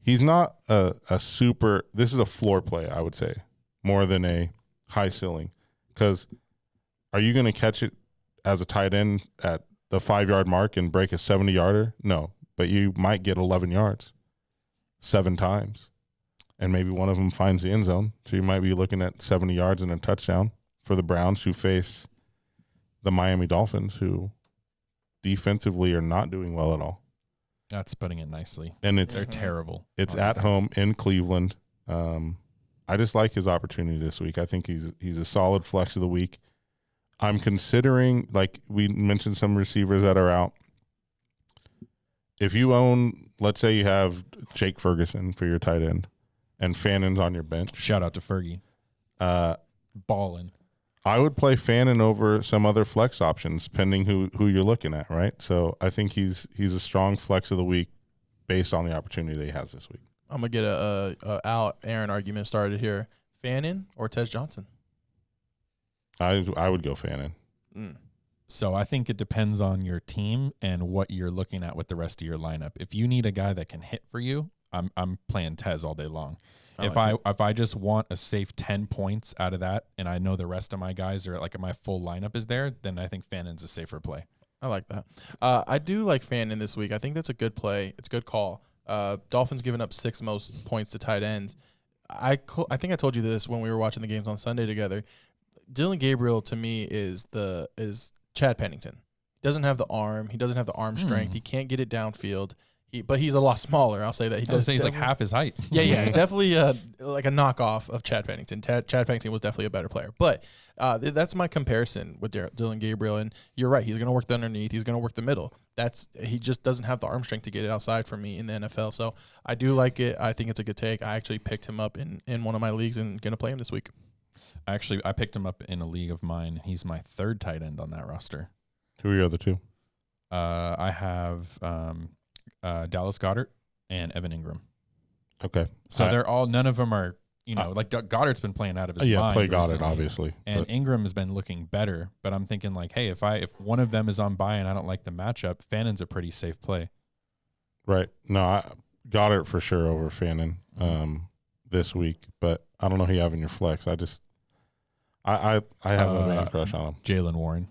He's not a super – this is a floor play, I would say, more than a high ceiling. Because are you going to catch it as a tight end at the 5 yard mark and break a 70 yarder? No, but you might get 11 yards 7 times. And maybe one of them finds the end zone. So you might be looking at 70 yards and a touchdown for the Browns, who face the Miami Dolphins, who defensively are not doing well at all. That's putting it nicely. And They're terrible. It's at home in Cleveland. I just like his opportunity this week. I think he's a solid flex of the week. I'm considering, like we mentioned, some receivers that are out. If you own, let's say you have Jake Ferguson for your tight end and Fannin's on your bench. Shout out to Fergie. Ballin'. I would play Fannin over some other flex options, depending who you're looking at, right? So I think he's a strong flex of the week based on the opportunity that he has this week. I'm going to get a Al Aaron argument started here. Fannin or Tez Johnson? I would go Fannin. So I think it depends on your team and what you're looking at with the rest of your lineup. If you need a guy that can hit for you, I'm playing Tez all day long. If I just want a safe 10 points out of that, and I know the rest of my guys are like my full lineup is there, then I think Fannon's a safer play. I like that. I do like Fannin this week. I think that's a good play. It's a good call. Dolphins giving up 6 most points to tight ends. I think I told you this when we were watching the games on Sunday together. Dylan Gabriel to me is Chad Pennington. He doesn't have the arm. He doesn't have the arm strength. He can't get it downfield. But he's a lot smaller. I'll say that. He's like half his height. Yeah, definitely like a knockoff of Chad Pennington. Chad Pennington was definitely a better player. But that's my comparison with Dylan Gabriel. And you're right. He's going to work the underneath. He's going to work the middle. He just doesn't have the arm strength to get it outside for me in the NFL. So I do like it. I think it's a good take. I actually picked him up in one of my leagues and going to play him this week. Actually, I picked him up in a league of mine. He's my 3rd tight end on that roster. Who are your other 2? I have Dallas Goedert and Evan Ingram. Okay. So they're all, none of them are, like Goddard's been playing out of his mind. Yeah, play Goddard, recently, obviously. And Ingram has been looking better, but I'm thinking like, hey, if one of them is on bye and I don't like the matchup, Fannon's a pretty safe play. Right. No, Goddard for sure over Fannin this week, but I don't know who you have in your flex. I have a man crush on him. Jaylen Warren.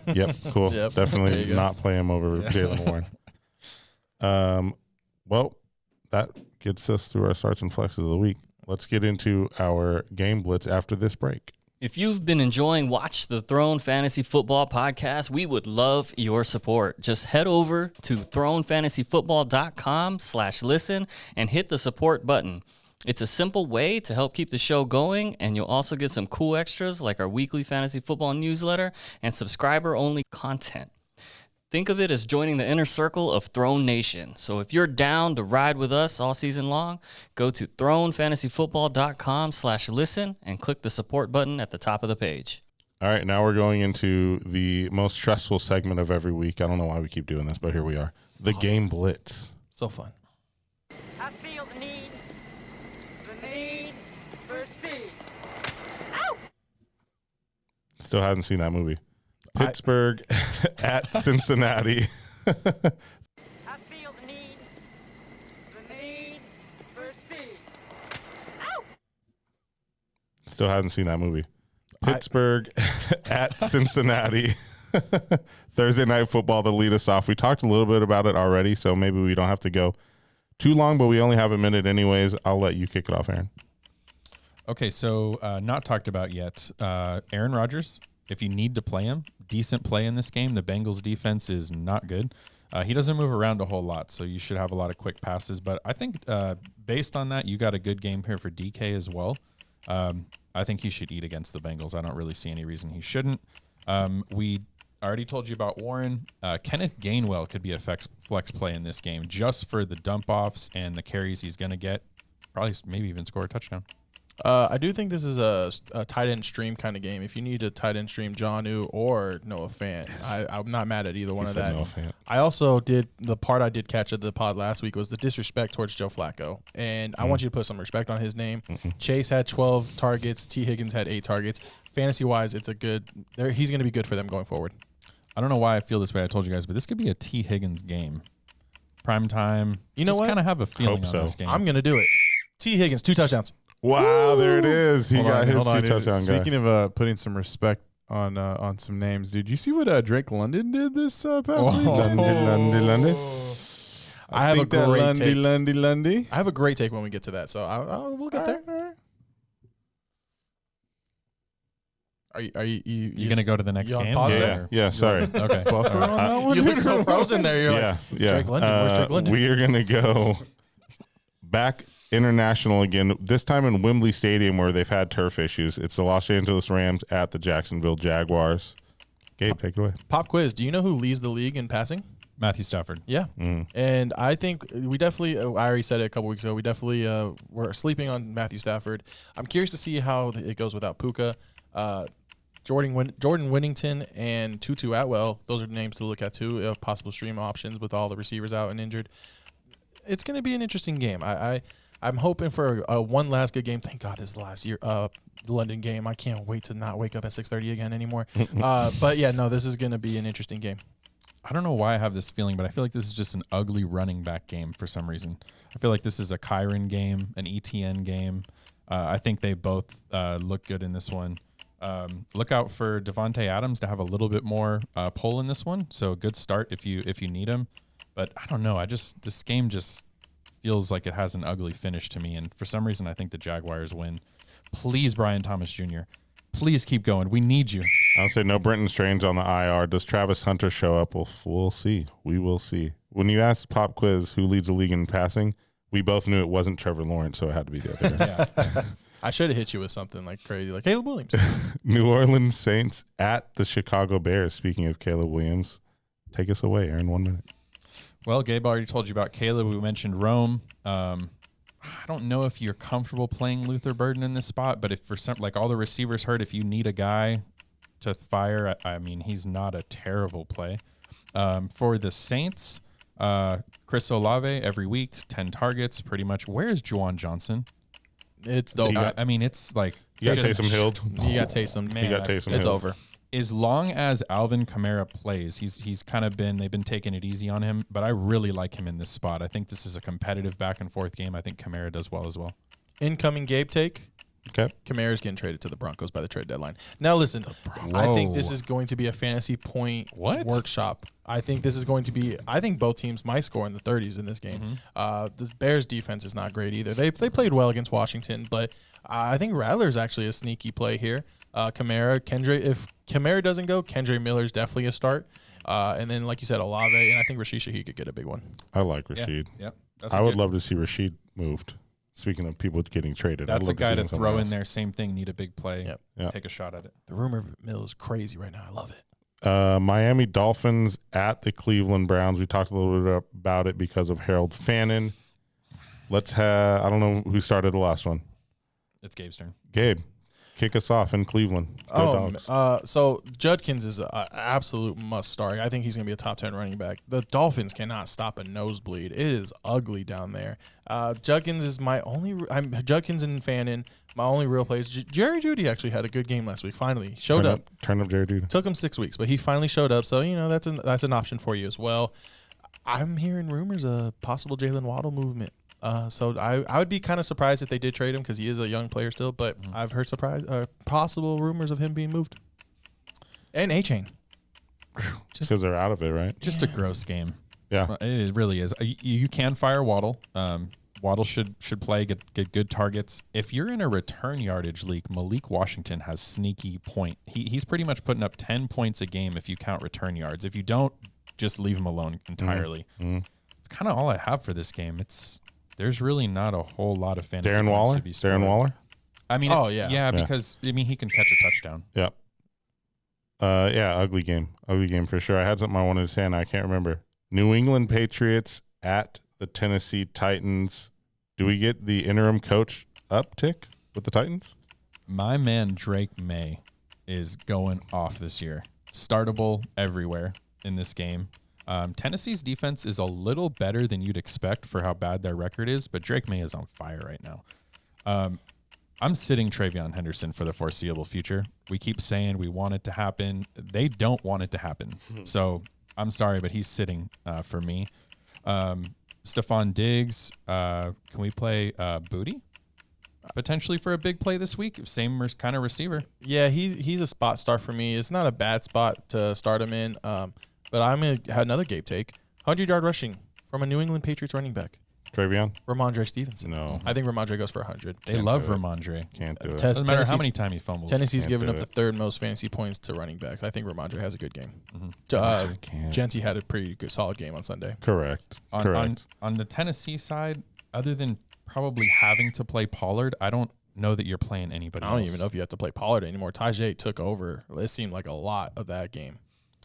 Yep, cool. Yep. Definitely not play him over Jaylen Warren. Well, that gets us through our starts and flexes of the week. Let's get into our game blitz after this break. If you've been enjoying Watch the Throne Fantasy Football Podcast, we would love your support. Just head over to thronefantasyfootball.com/listen and hit the support button. It's a simple way to help keep the show going, and you'll also get some cool extras like our weekly fantasy football newsletter and subscriber-only content. Think of it as joining the inner circle of Throne Nation. So if you're down to ride with us all season long, go to thronefantasyfootball.com/listen and click the support button at the top of the page. All right, now we're going into the most stressful segment of every week. I don't know why we keep doing this, but here we are. The game blitz. So fun. I feel the need for speed. Still hasn't seen that movie. Pittsburgh at Cincinnati. I feel the need for speed. Still hasn't seen that movie. Pittsburgh at Cincinnati. Thursday Night Football to lead us off. We talked a little bit about it already, so maybe we don't have to go too long, but we only have a minute anyways. I'll let you kick it off, Aaron. Okay, so not talked about yet. Aaron Rodgers, if you need to play him, decent play in this game. The Bengals defense is not good. He doesn't move around a whole lot, so you should have a lot of quick passes. But I think based on that, you got a good game here for DK as well. I think he should eat against the Bengals. I don't really see any reason he shouldn't. We already told you about Warren. Kenneth Gainwell could be a flex play in this game just for the dump-offs and the carries he's going to get. Probably maybe even score a touchdown. I do think this is a tight end stream kind of game. If you need a tight end stream, Jonnu or Noah Fant, I'm not mad at either one of that. Noah Fant. I also did the part I did catch at the pod last week was the disrespect towards Joe Flacco, and I want you to put some respect on his name. Chase had 12 targets. T. Higgins had 8 targets. Fantasy wise, it's a good. He's going to be good for them going forward. I don't know why I feel this way. I told you guys, but this could be a T. Higgins game. Prime time. You know just what? kind of have a feeling Hope on this game. I'm going to do it. T. Higgins, 2 touchdowns. Wow, there it is. He got his 2 touchdown guy. Speaking of putting some respect on some names, dude, you see what Drake London did this past week? Lundy. I have a great take. Lundy. I have a great take when we get to that, so we'll get there. Are you going to go to the next game? Yeah, sorry. Okay. You look so frozen there. You're Yeah. Drake London. Where's Drake London? We are going to go back international again, this time in Wembley Stadium where they've had turf issues. It's the Los Angeles Rams at the Jacksonville Jaguars. Gabe, take it away. Pop quiz. Do you know who leads the league in passing? Matthew Stafford. Yeah. And I think we definitely, I already said it a couple weeks ago, we definitely were sleeping on Matthew Stafford. I'm curious to see how it goes without Puka. Jordan Winnington and Tutu Atwell, those are the names to look at too, of possible stream options with all the receivers out and injured. It's going to be an interesting game. I'm hoping for one last good game. Thank God this is the last year. The London game. I can't wait to not wake up at 6:30 again anymore. But yeah, no, this is going to be an interesting game. I don't know why I have this feeling, but I feel like this is just an ugly running back game for some reason. I feel like this is a Kyron game, an ETN game. I think they both look good in this one. Look out for Devontae Adams to have a little bit more pull in this one. So a good start if you need him. But I don't know. This game just feels like it has an ugly finish to me. And for some reason, I think the Jaguars win. Please, Brian Thomas Jr., please keep going. We need you. I'll say no Brenton Strange on the IR. Does Travis Hunter show up? We'll see. We will see. When you asked Pop Quiz who leads the league in passing, we both knew it wasn't Trevor Lawrence, so it had to be the other guy. Yeah. I should have hit you with something like crazy, like Caleb Williams. New Orleans Saints at the Chicago Bears. Speaking of Caleb Williams, take us away, Aaron, 1 minute. Well, Gabe already told you about Caleb. We mentioned Rome. I don't know if you're comfortable playing Luther Burden in this spot, but if for some, like all the receivers hurt, if you need a guy to fire, I mean, he's not a terrible play. For the Saints, Chris Olave every week, 10 targets, pretty much. Where's Juwan Johnson? It's over. I mean, it's like you got Taysom Hill. You got Taysom. Man, you got Taysom. It's Hill. over. As long as Alvin Kamara plays, he's kind of they've been taking it easy on him, but I really like him in this spot. I think this is a competitive back and forth game. I think Kamara does well as well. Incoming Gabe take. Okay. Kamara's getting traded to the Broncos by the trade deadline. Now listen, I think this is going to be a fantasy point workshop. I think this is going to be. I think both teams might score in the 30s in this game. The Bears defense is not great either. They played well against Washington, but I think Rattler's actually a sneaky play here. Kamara, Kendre. If Kamara doesn't go, Kendre Miller's definitely a start. And then, like you said, Olave, and I think Rashid Shaheed could get a big one. I like Rashid. Yeah. I would love to see Rashid moved. Speaking of people getting traded, that's a guy to throw in there. Same thing, need a big play. Yep. Take a shot at it. The rumor mill is crazy right now. I love it. Miami Dolphins at the Cleveland Browns. We talked a little bit about it because of Harold Fannin. Let's have, I don't know who started the last one. It's Gabe's turn. Gabe, kick us off in Cleveland. So Judkins is an absolute must start. I think he's going to be a top 10 running back. The Dolphins cannot stop a nosebleed. It is ugly down there. Judkins is my only. Judkins and Fannin, my only real plays. Jerry Jeudy actually had a good game last week. Finally showed up. Turn up Jerry Jeudy. Took him 6 weeks, but he finally showed up. So that's an option for you as well. I'm hearing rumors of possible Jalen Waddle movement. So I would be kind of surprised if they did trade him because he is a young player still. But I've heard possible rumors of him being moved. And A-Chain. Just because they're out of it, right? Just a gross game. Yeah. It really is. You can fire Waddle. Waddle should play, get good targets. If you're in a return yardage league, Malik Washington has sneaky point. He's pretty much putting up 10 points a game if you count return yards. If you don't, just leave him alone entirely. It's kind of all I have for this game. There's really not a whole lot of fantasy Darren points Waller? to be scored. Darren Waller? I mean, yeah, because I mean he can catch a touchdown. Yep. Ugly game. Ugly game for sure. I had something I wanted to say and I can't remember. New England Patriots at the Tennessee Titans. Do we get the interim coach uptick with the Titans? My man Drake May is going off this year. Startable everywhere in this game. Tennessee's defense is a little better than you'd expect for how bad their record is, but Drake May is on fire right now. I'm sitting Travion Henderson for the foreseeable future. We keep saying we want it to happen. They don't want it to happen. So I'm sorry, but he's sitting for me. Stephon Diggs, can we play Booty? Potentially for a big play this week. Same kind of receiver. Yeah, he's a spot start for me. It's not a bad spot to start him in. But I'm going to have another Gabe take. 100-yard rushing from a New England Patriots running back. Travion? Ramondre Stevenson. No. I think Ramondre goes for 100. They love Ramondre. Can't do it. Doesn't matter how many times he fumbles. Tennessee's giving up the third most fantasy points to running backs. I think Ramondre has a good game. Genty had a pretty good, solid game on Sunday. Correct. On the Tennessee side, other than probably having to play Pollard, I don't know that you're playing anybody else. I don't even know if you have to play Pollard anymore. Tajay took over. It seemed like a lot of that game.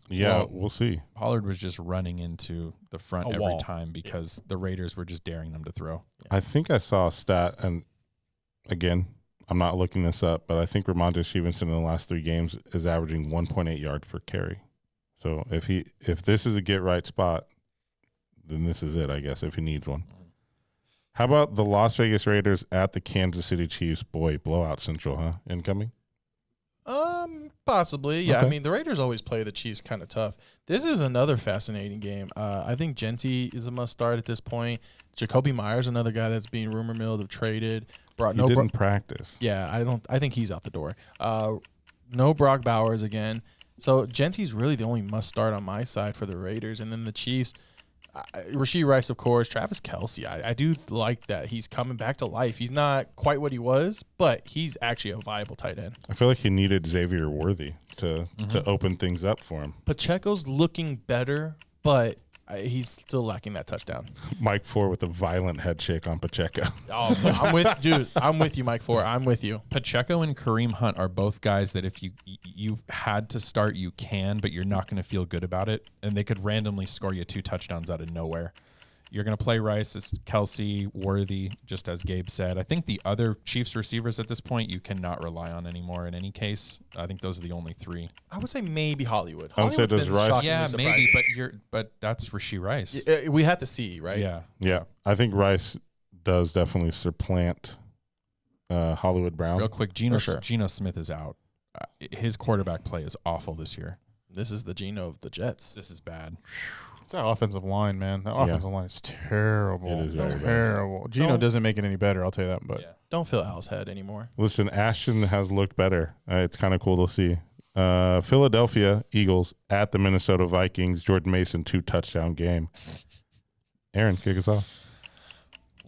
Yeah, we'll see. Pollard was just running into the front every time because the Raiders were just daring them to throw. I think I saw a stat, and again, I'm not looking this up, but I think Ramondre Stevenson in the last 3 games is averaging 1.8 yards per carry. So if this is a get right spot, then this is it, I guess, if he needs one. How about the Las Vegas Raiders at the Kansas City Chiefs? Boy, blowout central, huh? Incoming? Possibly, yeah. Okay. I mean, the Raiders always play the Chiefs kind of tough. This is another fascinating game. I think Genty is a must start at this point. Jacoby Myers, another guy that's being rumor milled of traded. He didn't practice. Yeah, I think he's out the door. No Brock Bowers again. So Genty's really the only must start on my side for the Raiders, and then the Chiefs. Rashee Rice, of course. Travis Kelce. I do like that he's coming back to life. He's not quite what he was, but he's actually a viable tight end. I feel like he needed Xavier Worthy to open things up for him. Pacheco's looking better, but he's still lacking that touchdown. Mike Ford with a violent head shake on Pacheco. Oh, I'm with you, Mike Ford. I'm with you. Pacheco and Kareem Hunt are both guys that if you had to start, you can, but you're not going to feel good about it. And they could randomly score you 2 touchdowns out of nowhere. You're going to play Rice, it's Kelce, Worthy, just as Gabe said. I think the other Chiefs receivers at this point you cannot rely on anymore in any case. I think those are the only 3. I would say maybe Hollywood. I would say does Rice. Yeah, maybe, but that's Rashee Rice. We have to see, right? Yeah. I think Rice does definitely supplant Hollywood Brown. Real quick, Geno Smith is out. His quarterback play is awful this year. This is the Geno of the Jets. This is bad. It's that offensive line, man. That offensive line is terrible. It is very terrible. Geno doesn't make it any better, I'll tell you that. But don't feel Al's head anymore. Listen, Ashton has looked better. It's kind of cool to see. Philadelphia Eagles at the Minnesota Vikings. Jordan Mason 2-touchdown game. Aaron, kick us off.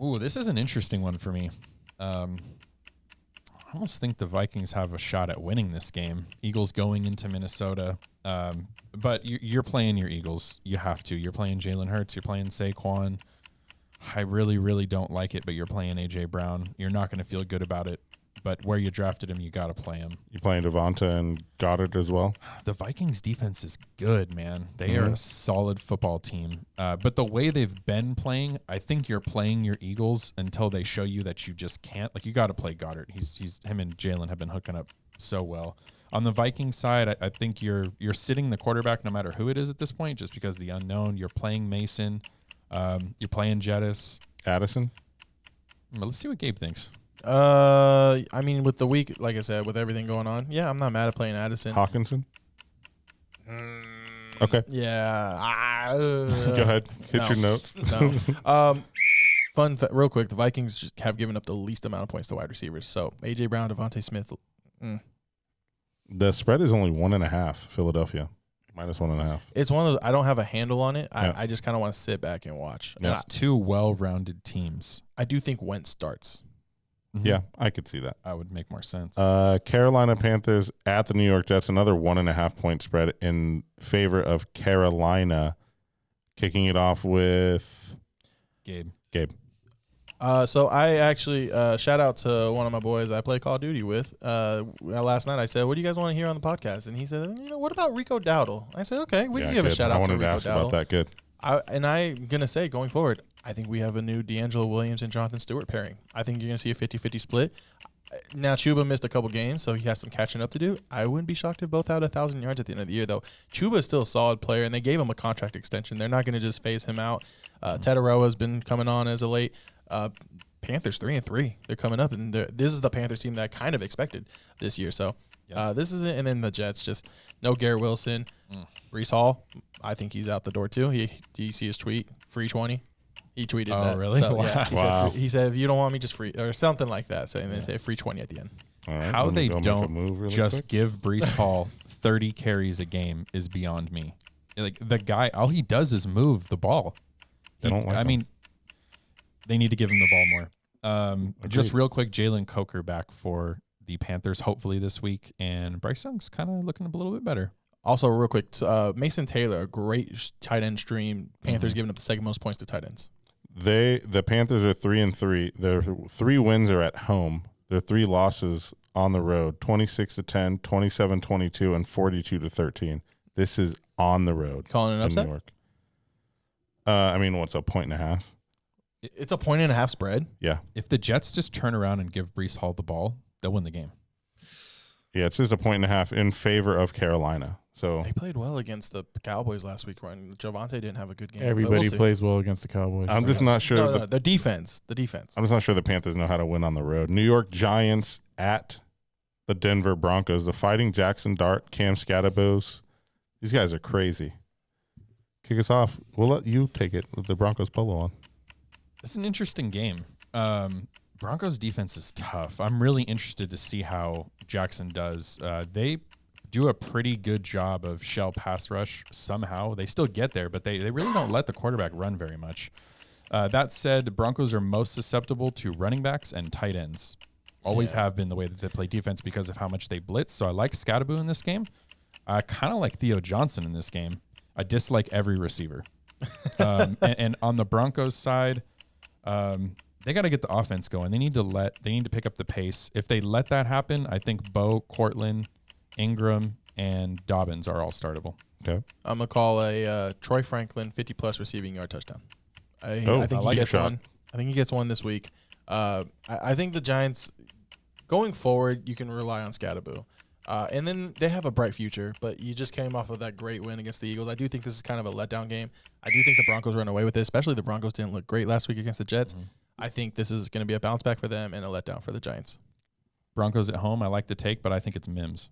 Ooh, this is an interesting one for me. I almost think the Vikings have a shot at winning this game. Eagles going into Minnesota. But you're playing your Eagles. You have to. You're playing Jalen Hurts. You're playing Saquon. I really, really don't like it, but you're playing A.J. Brown. You're not going to feel good about it. But where you drafted him, you got to play him. You playing Devonta and Goddard as well? The Vikings defense is good, man. They are a solid football team. But the way they've been playing, I think you're playing your Eagles until they show you that you just can't. Like, you got to play Goddard. Him and Jalen have been hooking up so well. On the Vikings side, I think you're sitting the quarterback no matter who it is at this point, just because the unknown. You're playing Mason. You're playing Jettis. Addison? But let's see what Gabe thinks. I mean, with the week, like I said, with everything going on, yeah, I'm not mad at playing Addison. Hawkinson? Okay. Yeah. Go ahead. Hit your notes. No. Real quick, the Vikings just have given up the least amount of points to wide receivers. So, A.J. Brown, Devontae Smith. The spread is only 1.5, Philadelphia. -1.5. It's one of those, I don't have a handle on it. I just kind of want to sit back and watch. It's 2 well-rounded teams. I do think Wentz starts. Yeah, I could see that. That would make more sense. Carolina Panthers at the New York Jets, another 1.5 point spread in favor of Carolina. Kicking it off with Gabe. So I actually shout out to one of my boys I play Call of Duty with. Last night I said, "What do you guys want to hear on the podcast?" And he said, "What about Rico Dowdle?" I said, "Okay, we can give a shout out to Rico Dowdle." I wanted to ask about that. Good. I'm gonna say going forward, I think we have a new D'Angelo Williams and Jonathan Stewart pairing. I think you're gonna see a 50-50 split. Now Chuba missed a couple games, so he has some catching up to do. I wouldn't be shocked if both had 1,000 yards at the end of the year, though. Chuba is still a solid player, and they gave him a contract extension. They're not going to just phase him out. Tetaroa has been coming on as of late. Panthers 3-3. They're coming up, and this is the Panthers team that I kind of expected this year. So this is it. And then the Jets, just no Garrett Wilson. Breece Hall, I think he's out the door too. Do you see his tweet? Free 20. He tweeted that. Oh, really? So, wow. Yeah, he said, if you don't want me, just free, or something like that. So, and then say free 20 at the end. All right, How they don't really just quick? give Breece Hall 30 carries a game is beyond me. Like, the guy, all he does is move the ball. They don't like him. mean, they need to give him the ball more. Just real quick, Jalen Coker back for the Panthers, hopefully this week, and Bryce Young's kind of looking a little bit better. Also, real quick, Mason Taylor, a great tight end stream. Panthers giving up the second most points to tight ends. The Panthers are 3-3. Their 3 wins are at home. Their 3 losses on the road: 26-10, 27-22, and 42-13. This is on the road. Calling an upset? New York. What's a 1.5? It's a 1.5 spread. Yeah. If the Jets just turn around and give Breece Hall the ball, they'll win the game. Yeah, it's just a 1.5 in favor of Carolina. So They played well against the Cowboys last week. Javonte didn't have a good game. Everybody plays well against the Cowboys. I'm just not sure. No, the defense. The defense. I'm just not sure the Panthers know how to win on the road. New York Giants at the Denver Broncos. The Fighting Jackson Dart, Cam Scatterbows. These guys are crazy. Kick us off. We'll let you take it with the Broncos polo on. It's an interesting game. Broncos defense is tough. I'm really interested to see how Jackson does. They do a pretty good job of shell pass rush somehow. They still get there, but they really don't let the quarterback run very much. That said, the Broncos are most susceptible to running backs and tight ends. Always have been the way that they play defense because of how much they blitz. So I like Scatterbo in this game. I kind of like Theo Johnson in this game. I dislike every receiver. And on the Broncos side, they got to get the offense going. They need to pick up the pace. If they let that happen, I think Bo, Cortland, Ingram, and Dobbins are all startable. Okay. I'm going to call a Troy Franklin 50-plus receiving yard touchdown. I think like he gets one. I think he gets one this week. I think the Giants, going forward, you can rely on Scatterbo. And then they have a bright future, but you just came off of that great win against the Eagles. I do think this is kind of a letdown game. I do think the Broncos run away with it, especially the Broncos didn't look great last week against the Jets. Mm-hmm. I think this is going to be a bounce back for them and a letdown for the Giants. Broncos at home, I like to take, but I think it's Mims.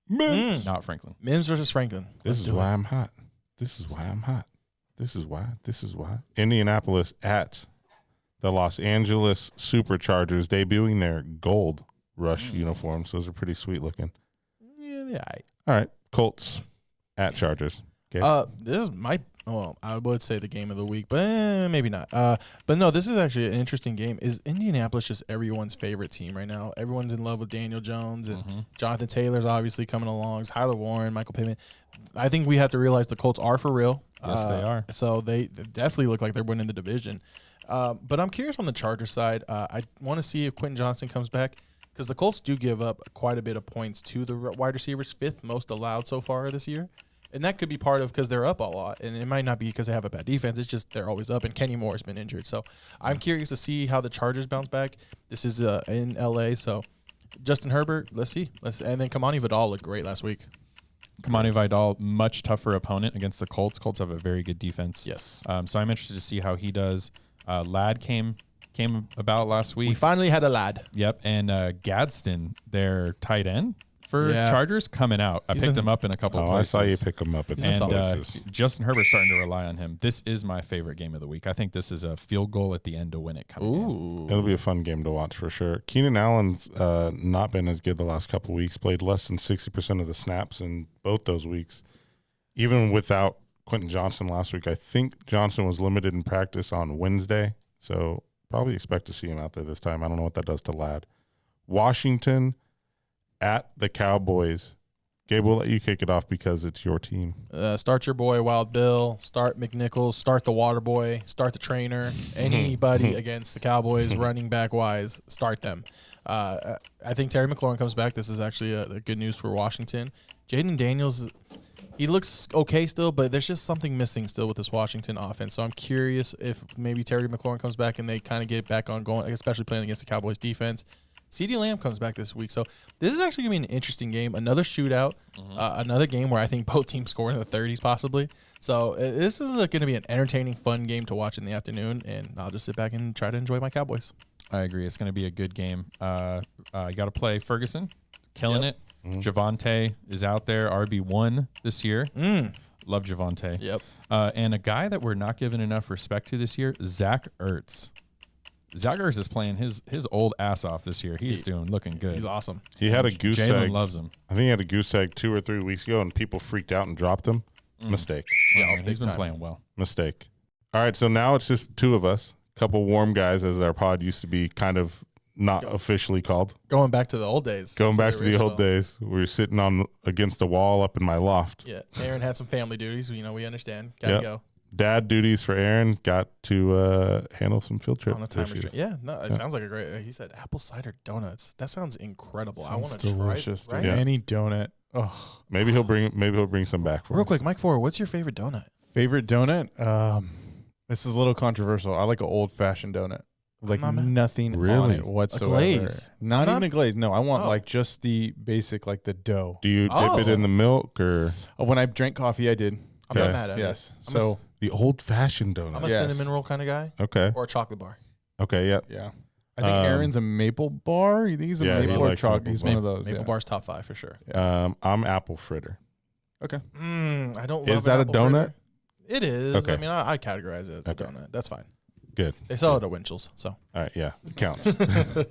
Not Franklin. Mims versus Franklin. This is why I'm hot. This is why I'm hot. This is why. Indianapolis at the Los Angeles Superchargers, debuting their gold rush uniforms. Those are pretty sweet looking. Yeah. All right. Colts at Chargers. Okay. This is I would say the game of the week, but maybe not. But no, this is actually an interesting game. Is Indianapolis just everyone's favorite team right now? Everyone's in love with Daniel Jones, and Jonathan Taylor's obviously coming along. Tyler Warren, Michael Pittman. I think we have to realize the Colts are for real. Yes, they are. So they definitely look like they're winning the division. But I'm curious on the Chargers side. I want to see if Quentin Johnson comes back, because the Colts do give up quite a bit of points to the wide receivers, 5th most allowed so far this year. And that could be part of because they're up a lot. And it might not be because they have a bad defense. It's just they're always up, and Kenny Moore has been injured. So I'm curious to see how the Chargers bounce back. This is in L.A., so Justin Herbert, let's see. And then Kamani Vidal looked great last week. Kamani Vidal, much tougher opponent against the Colts. Colts have a very good defense. Yes. So I'm interested to see how he does. Ladd came about last week. We finally had a Ladd. Yep. And Gadsden, their tight end for Chargers, coming out. I picked him up in a couple places. I saw you pick him up in some places. Justin Herbert's starting to rely on him. This is my favorite game of the week. I think this is a field goal at the end to win it coming in. It'll be a fun game to watch for sure. Keenan Allen's not been as good the last couple of weeks. Played less than 60% of the snaps in both those weeks. Even without Quentin Johnson last week, I think Johnson was limited in practice on Wednesday. So probably expect to see him out there this time. I don't know what that does to Ladd. Washington at the Cowboys. Gabe, we'll let you kick it off because it's your team. Start your boy, Wild Bill. Start McNichols. Start the Water Boy. Start the trainer. Anybody against the Cowboys running back wise, start them. I think Terry McLaurin comes back. This is actually a good news for Washington. Jaden Daniels, he looks okay still, but there's just something missing still with this Washington offense. So I'm curious if maybe Terry McLaurin comes back and they kind of get back on going, especially playing against the Cowboys defense. CeeDee Lamb comes back this week. So this is actually going to be an interesting game. Another shootout, another game where I think both teams score in the 30s possibly. So this is going to be an entertaining, fun game to watch in the afternoon, and I'll just sit back and try to enjoy my Cowboys. I agree. It's going to be a good game. You got to play Ferguson, killing it. Javonte is out there, RB1 this year. Love Javonte. Yep. And a guy that we're not giving enough respect to this year, Zach Ertz. Zach Ertz is playing his old ass off this year. He's looking good. He's awesome. He had a goose egg. Jalen loves him. I think he had a goose egg 2 or 3 weeks ago, and people freaked out and dropped him. Mistake. Yeah, he's been playing well. Mistake. All right, so now it's just 2 of us, a couple warm guys, as our pod used to be kind of not officially called. Going back to the old days. Going back to the old days. We were sitting on against a wall up in my loft. Yeah, Aaron had some family duties. We understand. Gotta go. Dad duties for Aaron. Got to handle some field trip on a time issues. It sounds like a great. He said apple cider donuts. That sounds incredible. I want to delicious. Try. Right? Yeah. Any donut. Oh, maybe he'll bring some back for real us. quick. Mike Ford, what's your favorite donut? Favorite donut? This is a little controversial. I like an old fashioned donut. Like nothing on it whatsoever. A glaze? Not even a glaze. No, I want like just the basic, like the dough. Do you dip it in the milk or? When I drank coffee, I did. I'm not mad at it. Yes. So the old fashioned donut. I'm a cinnamon roll kind of guy. Okay. Or a chocolate bar. Okay. Yeah. Yeah. I think Aaron's a maple bar. You think he's a Yeah, he maple or likes chocolate? maple He's bar. one of those. Maple yeah. Bar's top 5 for sure. I'm apple fritter. Okay. I don't. Is love that an a apple donut? fritter. It is. Okay. I mean, I categorize it as Okay. a donut. That's fine. Good. They sell it at Winchell's, so. All right, yeah, it counts. All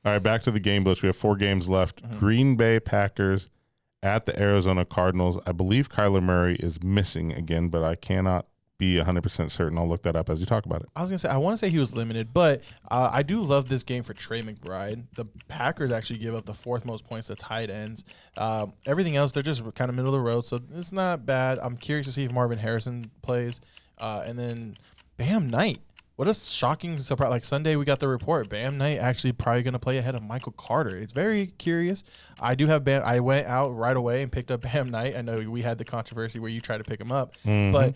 right, back to the game list. We have 4 games left. Mm-hmm. Green Bay Packers at the Arizona Cardinals. I believe Kyler Murray is missing again, but I cannot be 100% certain. I'll look that up as you talk about it. I was going to say, I want to say he was limited, but I do love this game for Trey McBride. The Packers actually give up the 4th most points to tight ends. Everything else, they're just kind of middle of the road, so it's not bad. I'm curious to see if Marvin Harrison plays. And then Bam Knight. What a shocking surprise. Like Sunday, we got the report. Bam Knight actually probably going to play ahead of Michael Carter. It's very curious. I do have Bam. I went out right away and picked up Bam Knight. I know we had the controversy where you tried to pick him up. But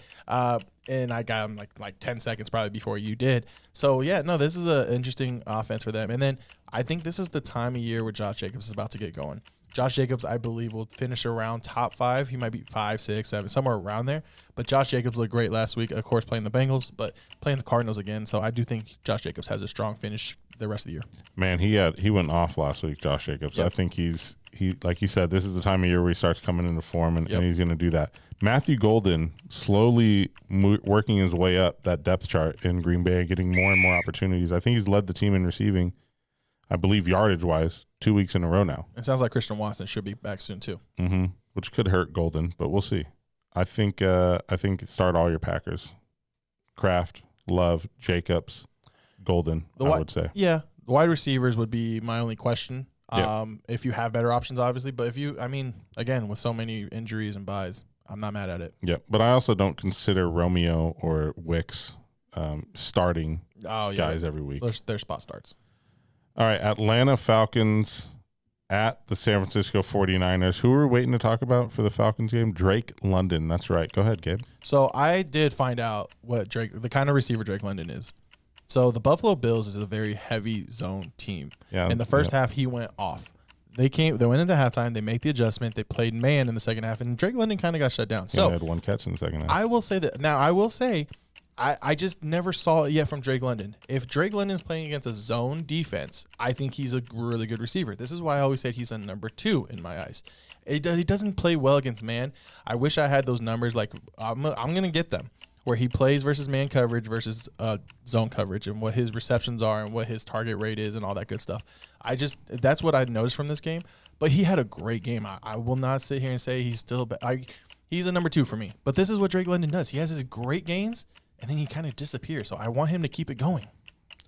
and I got him like 10 seconds probably before you did. So, yeah, no, this is an interesting offense for them. And then I think this is the time of year where Josh Jacobs is about to get going. Josh Jacobs, I believe, will finish around top 5. He might be 5, 6, 7, somewhere around there. But Josh Jacobs looked great last week, of course, playing the Bengals, but playing the Cardinals again. So I do think Josh Jacobs has a strong finish the rest of the year. Man, he went off last week, Josh Jacobs. Yep. I think he like you said, this is the time of year where he starts coming into form, and he's going to do that. Matthew Golden slowly working his way up that depth chart in Green Bay, getting more and more opportunities. I think he's led the team in receiving, I believe, yardage-wise, 2 weeks in a row now. It sounds like Christian Watson should be back soon too. Which could hurt Golden, but we'll see. I think start all your Packers. Kraft, Love, Jacobs, Golden, I would say. Yeah, the wide receivers would be my only question. Yeah. If you have better options, obviously. But if you, I mean, again, with so many injuries and buys, I'm not mad at it. Yeah, but I also don't consider Romeo or Wicks starting guys every week. They're spot starts. All right, Atlanta Falcons at the San Francisco 49ers. Who are we waiting to talk about for the Falcons game? Drake London. That's right. Go ahead, Gabe. So I did find out what the kind of receiver Drake London is. So the Buffalo Bills is a very heavy zone team. Yeah. In the first half, he went off. They went into halftime. They make the adjustment. They played man in the second half, and Drake London kind of got shut down. He So only had 1 catch in the second half. I will say that. Now, I will say, I just never saw it yet from Drake London. If Drake London's playing against a zone defense, I think he's a really good receiver. This is why I always said he's a number 2 in my eyes. He doesn't play well against man. I wish I had those numbers. Like I'm going to get them, where he plays versus man coverage versus zone coverage, and what his receptions are and what his target rate is and all that good stuff. That's what I noticed from this game. But he had a great game. I will not sit here and say he's still he's a number 2 for me. But this is what Drake London does. He has his great games, and then he kind of disappears. So I want him to keep it going.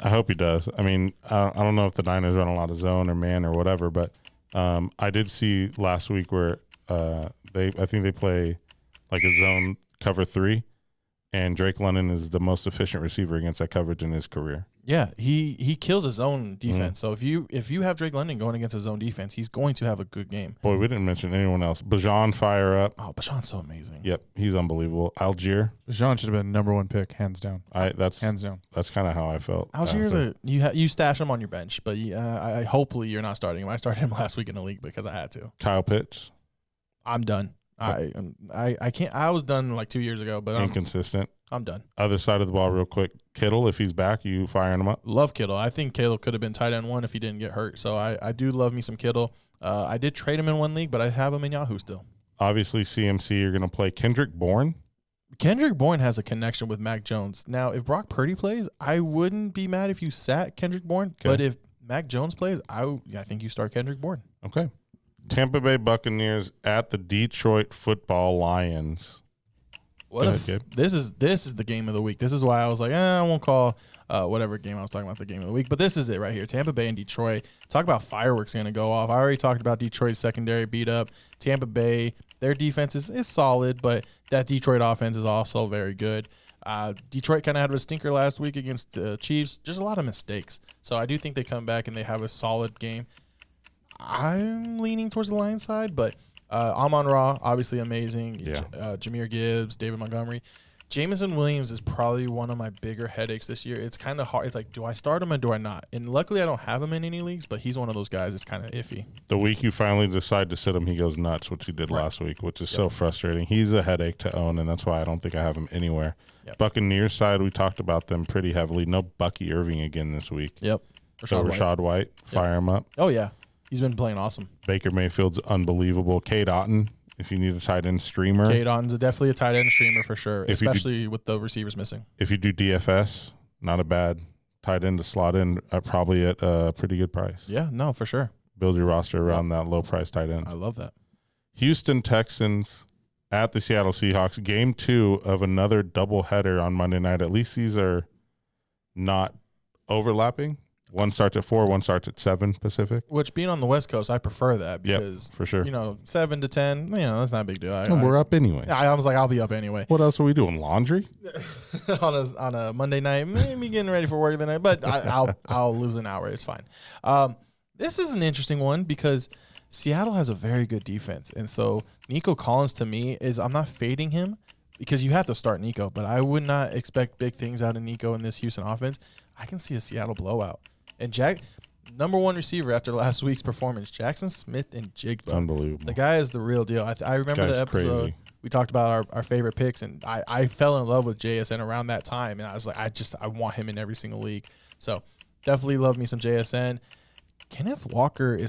I hope he does. I mean, I don't know if the Niners run a lot of zone or man or whatever, but I did see last week where I think they play like a zone cover 3, and Drake London is the most efficient receiver against that coverage in his career. Yeah, he kills a zone defense. So if you have Drake London going against a zone defense, he's going to have a good game. Boy, we didn't mention anyone else. Bajan fire up. Oh, Bashan's so amazing. Yep, he's unbelievable. Algier. Bajan should have been number 1 pick, hands down. That's hands down. That's kind of how I felt. Algier's you stash him on your bench, but I hopefully you're not starting him. I started him last week in the league because I had to. Kyle Pitts. I'm done. I can't. I was done like 2 years ago, but inconsistent. I'm done. Other side of the ball, real quick. Kittle, if he's back, you firing him up? Love Kittle. I think Kittle could have been tight end 1 if he didn't get hurt. So I do love me some Kittle. I did trade him in 1 league, but I have him in Yahoo still. Obviously, CMC, you're going to play Kendrick Bourne. Kendrick Bourne has a connection with Mac Jones. Now, if Brock Purdy plays, I wouldn't be mad if you sat Kendrick Bourne. Okay. But if Mac Jones plays, I think you start Kendrick Bourne. Okay. Tampa Bay Buccaneers at the Detroit Football Lions. This is the game of the week. This is why I was like, I won't call whatever game I was talking about the game of the week. But this is it right here. Tampa Bay and Detroit. Talk about fireworks going to go off. I already talked about Detroit's secondary beat up. Tampa Bay, their defense is solid, but that Detroit offense is also very good. Detroit kind of had a stinker last week against the Chiefs. Just a lot of mistakes. So I do think they come back and they have a solid game. I'm leaning towards the Lions side, but Amon-Ra, obviously amazing. Yeah. Jahmyr Gibbs, David Montgomery. Jameson Williams is probably one of my bigger headaches this year. It's kind of hard. It's like, do I start him or do I not? And luckily, I don't have him in any leagues, but he's one of those guys that's kind of iffy. The week you finally decide to sit him, he goes nuts, which he did last week, which is so frustrating. He's a headache to own, and that's why I don't think I have him anywhere. Buccaneers side, we talked about them pretty heavily. No Bucky Irving again this week. Yep. Rashad White. Fire him up. Oh, yeah. He's been playing awesome. Baker Mayfield's unbelievable. Cade Otton, if you need a tight end streamer. Cade Otton's definitely a tight end streamer for sure, especially with the receivers missing. If you do DFS, not a bad tight end to slot in, probably at a pretty good price. Yeah, no, for sure. Build your roster around that low price tight end. I love that. Houston Texans at the Seattle Seahawks. Game 2 of another doubleheader on Monday night. At least these are not overlapping. One starts at 4, one starts at 7 Pacific. Which, being on the West Coast, I prefer that because, for sure. 7 to 10, that's not a big deal. We're up anyway. I was like, I'll be up anyway. What else are we doing? Laundry? on a Monday night, maybe getting ready for work the night, but I'll lose an hour. It's fine. This is an interesting one because Seattle has a very good defense. And so Nico Collins, to me, I'm not fading him because you have to start Nico, but I would not expect big things out of Nico in this Houston offense. I can see a Seattle blowout. And number 1 receiver after last week's performance, Jackson Smith and Jigba. Unbelievable. The guy is the real deal. I remember the episode crazy. We talked about our favorite picks, and I fell in love with JSN around that time, and I was like, I want him in every single league. So definitely love me some JSN. Kenneth Walker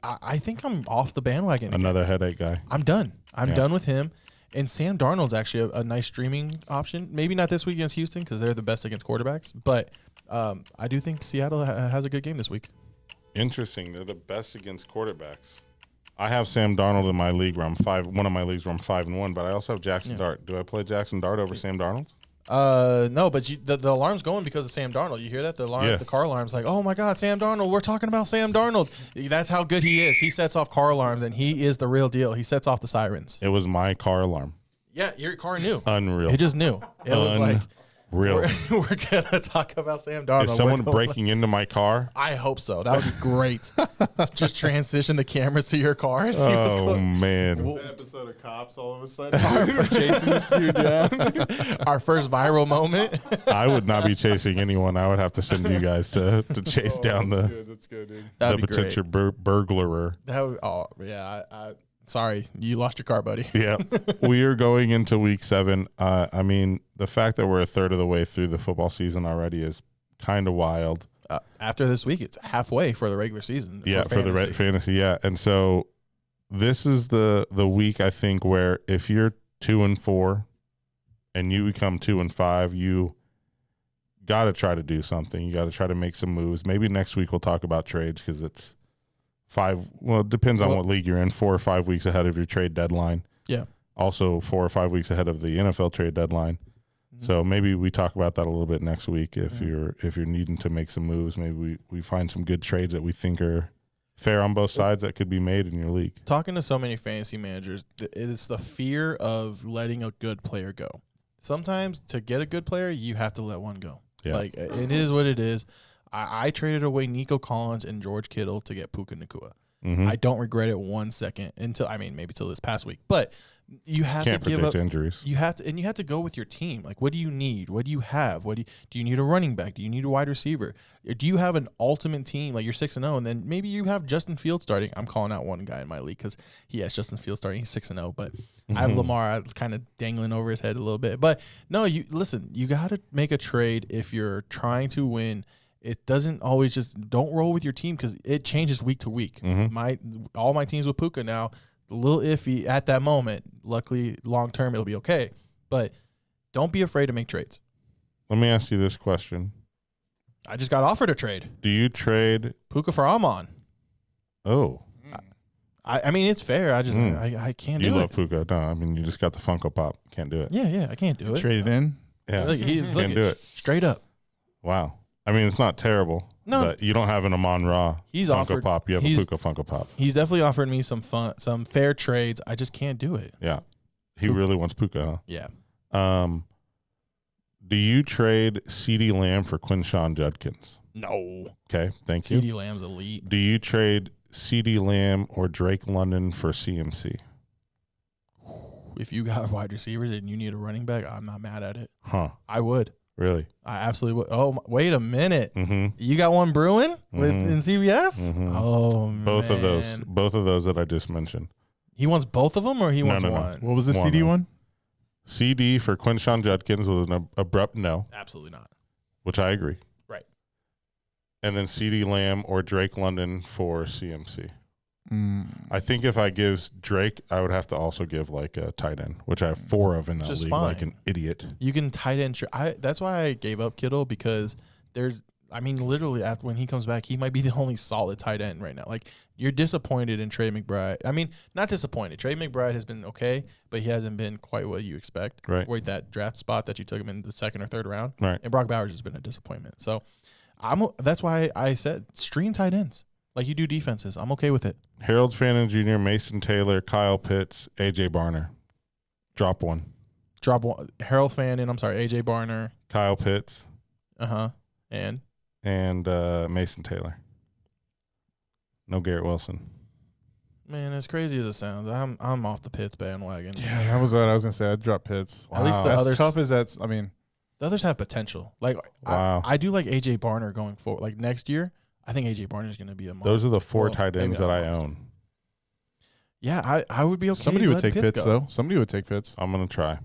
I think I'm off the bandwagon. Another headache guy. I'm done. I'm done with him. And Sam Darnold's actually a nice streaming option. Maybe not this week against Houston because they're the best against quarterbacks, but I do think Seattle has a good game this week. Interesting. They're the best against quarterbacks. I have Sam Darnold in my league where I'm 5. One of my leagues where I'm 5-1, but I also have Jackson Dart. Do I play Jackson Dart over Sam Darnold? No, but the alarm's going because of Sam Darnold. You hear that? The car alarm's like, oh my God, Sam Darnold. We're talking about Sam Darnold. That's how good he is. He sets off car alarms, and he is the real deal. He sets off the sirens. It was my car alarm. Yeah, your car knew. Unreal. It just knew. It was like, real. We're going to talk about Sam Darnold. Is someone breaking into my car? I hope so. That would be great. Just transition the cameras to your car. Oh, man. An episode of Cops all of a sudden. Chasing this dude down. Our first viral moment. I would not be chasing anyone. I would have to send you guys to chase down the potential burglarer. Sorry, you lost your car, buddy. Yeah. We are going into week 7. I mean, the fact that we're a third of the way through the football season already is kind of wild. After this week, it's halfway for the regular season. Yeah, for the fantasy, yeah. And so this is the week, I think, where if you're 2-4 and you become 2-5, you got to try to do something. You got to try to make some moves. Maybe next week we'll talk about trades because it's 5. Well, it depends on what league you're in. 4 or 5 weeks ahead of your trade deadline. Yeah. Also 4 or 5 weeks ahead of the NFL trade deadline. Mm-hmm. So maybe we talk about that a little bit next week. If you're needing to make some moves, maybe we find some good trades that we think are fair on both sides that could be made in your league. Talking to so many fantasy managers, it's the fear of letting a good player go. Sometimes to get a good player, you have to let one go. Yeah. Like, it is what it is. I traded away Nico Collins and George Kittle to get Puka Nacua. Mm-hmm. I don't regret it 1 second maybe till this past week. But you have Can't to give predict up injuries. You have to go with your team. Like, what do you need? What do you have? Do you need a running back? Do you need a wide receiver? Do you have an ultimate team? Like, you're 6-0, and then maybe you have Justin Fields starting. I'm calling out one guy in my league because he has Justin Fields starting. He's 6-0, but I have Lamar kind of dangling over his head a little bit. But no, you got to make a trade if you're trying to win. It doesn't always don't roll with your team because it changes week to week. Mm-hmm. All my teams with Puka now, a little iffy at that moment. Luckily, long term, it'll be okay. But don't be afraid to make trades. Let me ask you this question. I just got offered a trade. Do you trade Puka for Amon? Oh. I mean, it's fair. I just I can't do it. You love Puka. No, I mean, you just got the Funko Pop. Can't do it. Yeah, I can't do it. Traded in? Yeah. Can't do it. Straight up. Wow. I mean, it's not terrible. No. But you don't have an Amon Ra Funko Pop. You have a Puka Funko Pop. He's definitely offered me some fair trades. I just can't do it. Yeah. He really wants Puka, huh? Yeah. Do you trade CeeDee Lamb for Quinshawn Judkins? No. Okay, thank you. CeeDee Lamb's elite. Do you trade CeeDee Lamb or Drake London for CMC? If you got wide receivers and you need a running back, I'm not mad at it. Huh. I would. Really? I absolutely would. Oh, wait a minute. Mm-hmm. You got one brewing in CBS? Mm-hmm. Oh, man. Both of those that I just mentioned. He wants both of them or he wants No. one? What was the CD one? CD for Quinshawn Judkins was an abrupt no. Absolutely not. Which I agree. Right. and then CeeDee Lamb or Drake London for CMC. I think if I give Drake, I would have to also give like a tight end, which I have 4 of in that league, like an idiot. You can tight end. That's why I gave up Kittle, because literally after when he comes back, he might be the only solid tight end right now. Like, you're disappointed in Trey McBride. I mean, not disappointed. Trey McBride has been okay, but he hasn't been quite what you expect. Right. With that draft spot that you took him in the 2nd or 3rd round. Right. And Brock Bowers has been a disappointment. So that's why I said stream tight ends. Like you do defenses. I'm okay with it. Harold Fannin Jr., Mason Taylor, Kyle Pitts, A.J. Barner. Drop one. Harold Fannin, A.J. Barner. Kyle Pitts. And Mason Taylor. No Garrett Wilson. Man, as crazy as it sounds, I'm off the Pitts bandwagon. Yeah, that was what I was going to say. I'd drop Pitts. Wow. At least the as others, tough as that's, I mean. The others have potential. Like, wow. I do like A.J. Barner going forward. Like, next year, I think A.J. Barner is going to be a monster. Those are the 4 tight ends that I own. Yeah, I would be okay. Somebody would take Pitts, though. Somebody would take Pitts. I'm going to try.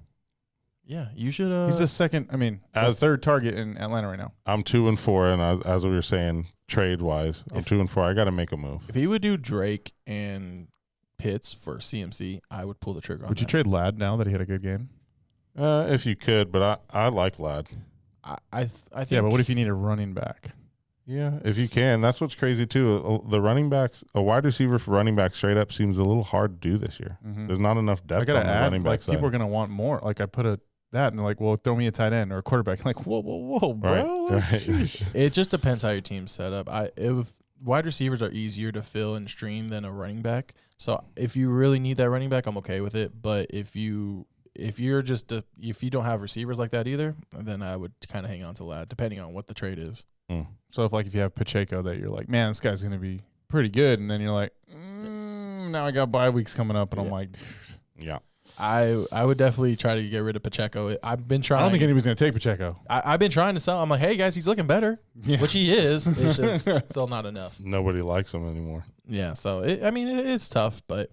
Yeah, you should. He's the second, the 3rd target in Atlanta right now. I'm 2-4, and as we were saying, trade-wise, I'm 2-4. I got to make a move. If he would do Drake and Pitts for CMC, I would pull the trigger on Would you trade Ladd now that he had a good game? If you could, but I like Ladd. I think. Yeah, but what if you need a running back? Yeah, if you can. That's what's crazy, too. The running backs, a wide receiver for running back straight up seems a little hard to do this year. Mm-hmm. There's not enough depth on the running back side. People are going to want more. Like, I put that, and they're like, well, throw me a tight end or a quarterback. I'm like, whoa, bro. Right. It just depends how your team's set up. If wide receivers are easier to fill and stream than a running back. So if you really need that running back, I'm okay with it. But if you don't have receivers like that either, then I would kind of hang on to Ladd, depending on what the trade is. So if you have Pacheco that you're like, man, this guy's going to be pretty good, and then you're like, now I got bye weeks coming up, and I'm like, dude. Yeah. I would definitely try to get rid of Pacheco. I've been trying. I don't think anybody's going to take Pacheco. I've been trying to sell. I'm like, hey guys, he's looking better, which he is. It's just still not enough. Nobody likes him anymore. Yeah, so it's tough, but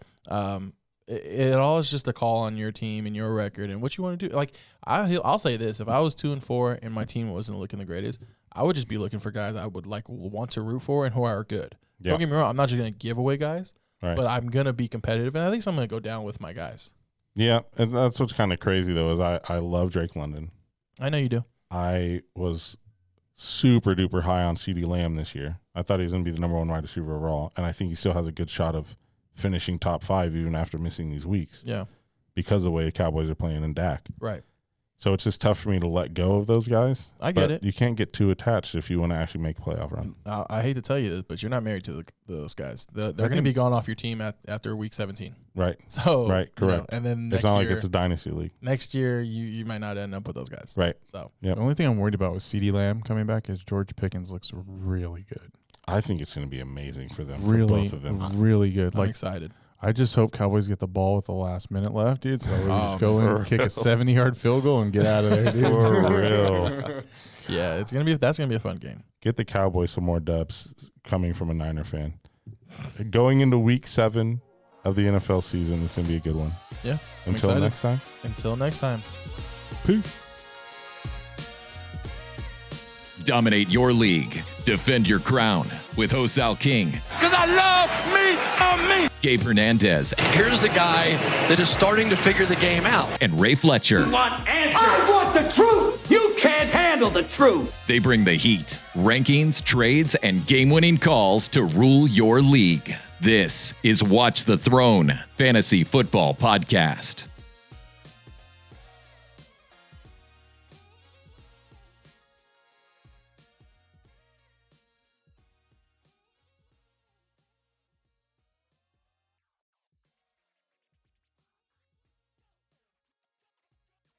it all is just a call on your team and your record and what you want to do. Like I'll say this: if I was 2-4 and my team wasn't looking the greatest, I would just be looking for guys I would want to root for and who are good. Yeah. Don't get me wrong; I'm not just going to give away guys, but I'm going to be competitive, and I think I'm going to go down with my guys. Yeah, and that's what's kind of crazy though is I love Drake London. I know you do. I was super duper high on CeeDee Lamb this year. I thought he was going to be the number 1 wide receiver overall, and I think he still has a good shot of finishing top 5 even after missing these weeks. Yeah, because of the way the Cowboys are playing in Dak. Right. So it's just tough for me to let go of those guys. I get it. You can't get too attached if you want to actually make a playoff run. I hate to tell you this, but you're not married to those guys. They're going to be gone off your team after week 17. Right. So right, correct. And then it's not like it's a dynasty league. Next year, you might not end up with those guys. Right. So the only thing I'm worried about with CeeDee Lamb coming back is George Pickens looks really good. I think it's going to be amazing for them. Really, for both of them. Really good. I'm excited. I just hope Cowboys get the ball with the last minute left, dude. So we just go in and kick a 70-yard field goal and get out of there, dude. For real. Yeah, that's gonna be a fun game. Get the Cowboys some more dubs coming from a Niner fan. Going into week 7 of the NFL season, this is gonna be a good one. Yeah. Until next time. Until next time. Peace. Dominate your league. Defend your crown with Hosal King. Because I love me. Gabe Hernandez. Here's a guy that is starting to figure the game out. And Ray Fletcher. Want answers? I want the truth. You can't handle the truth. They bring the heat, rankings, trades, and game-winning calls to rule your league. This is Watch the Throne Fantasy Football Podcast.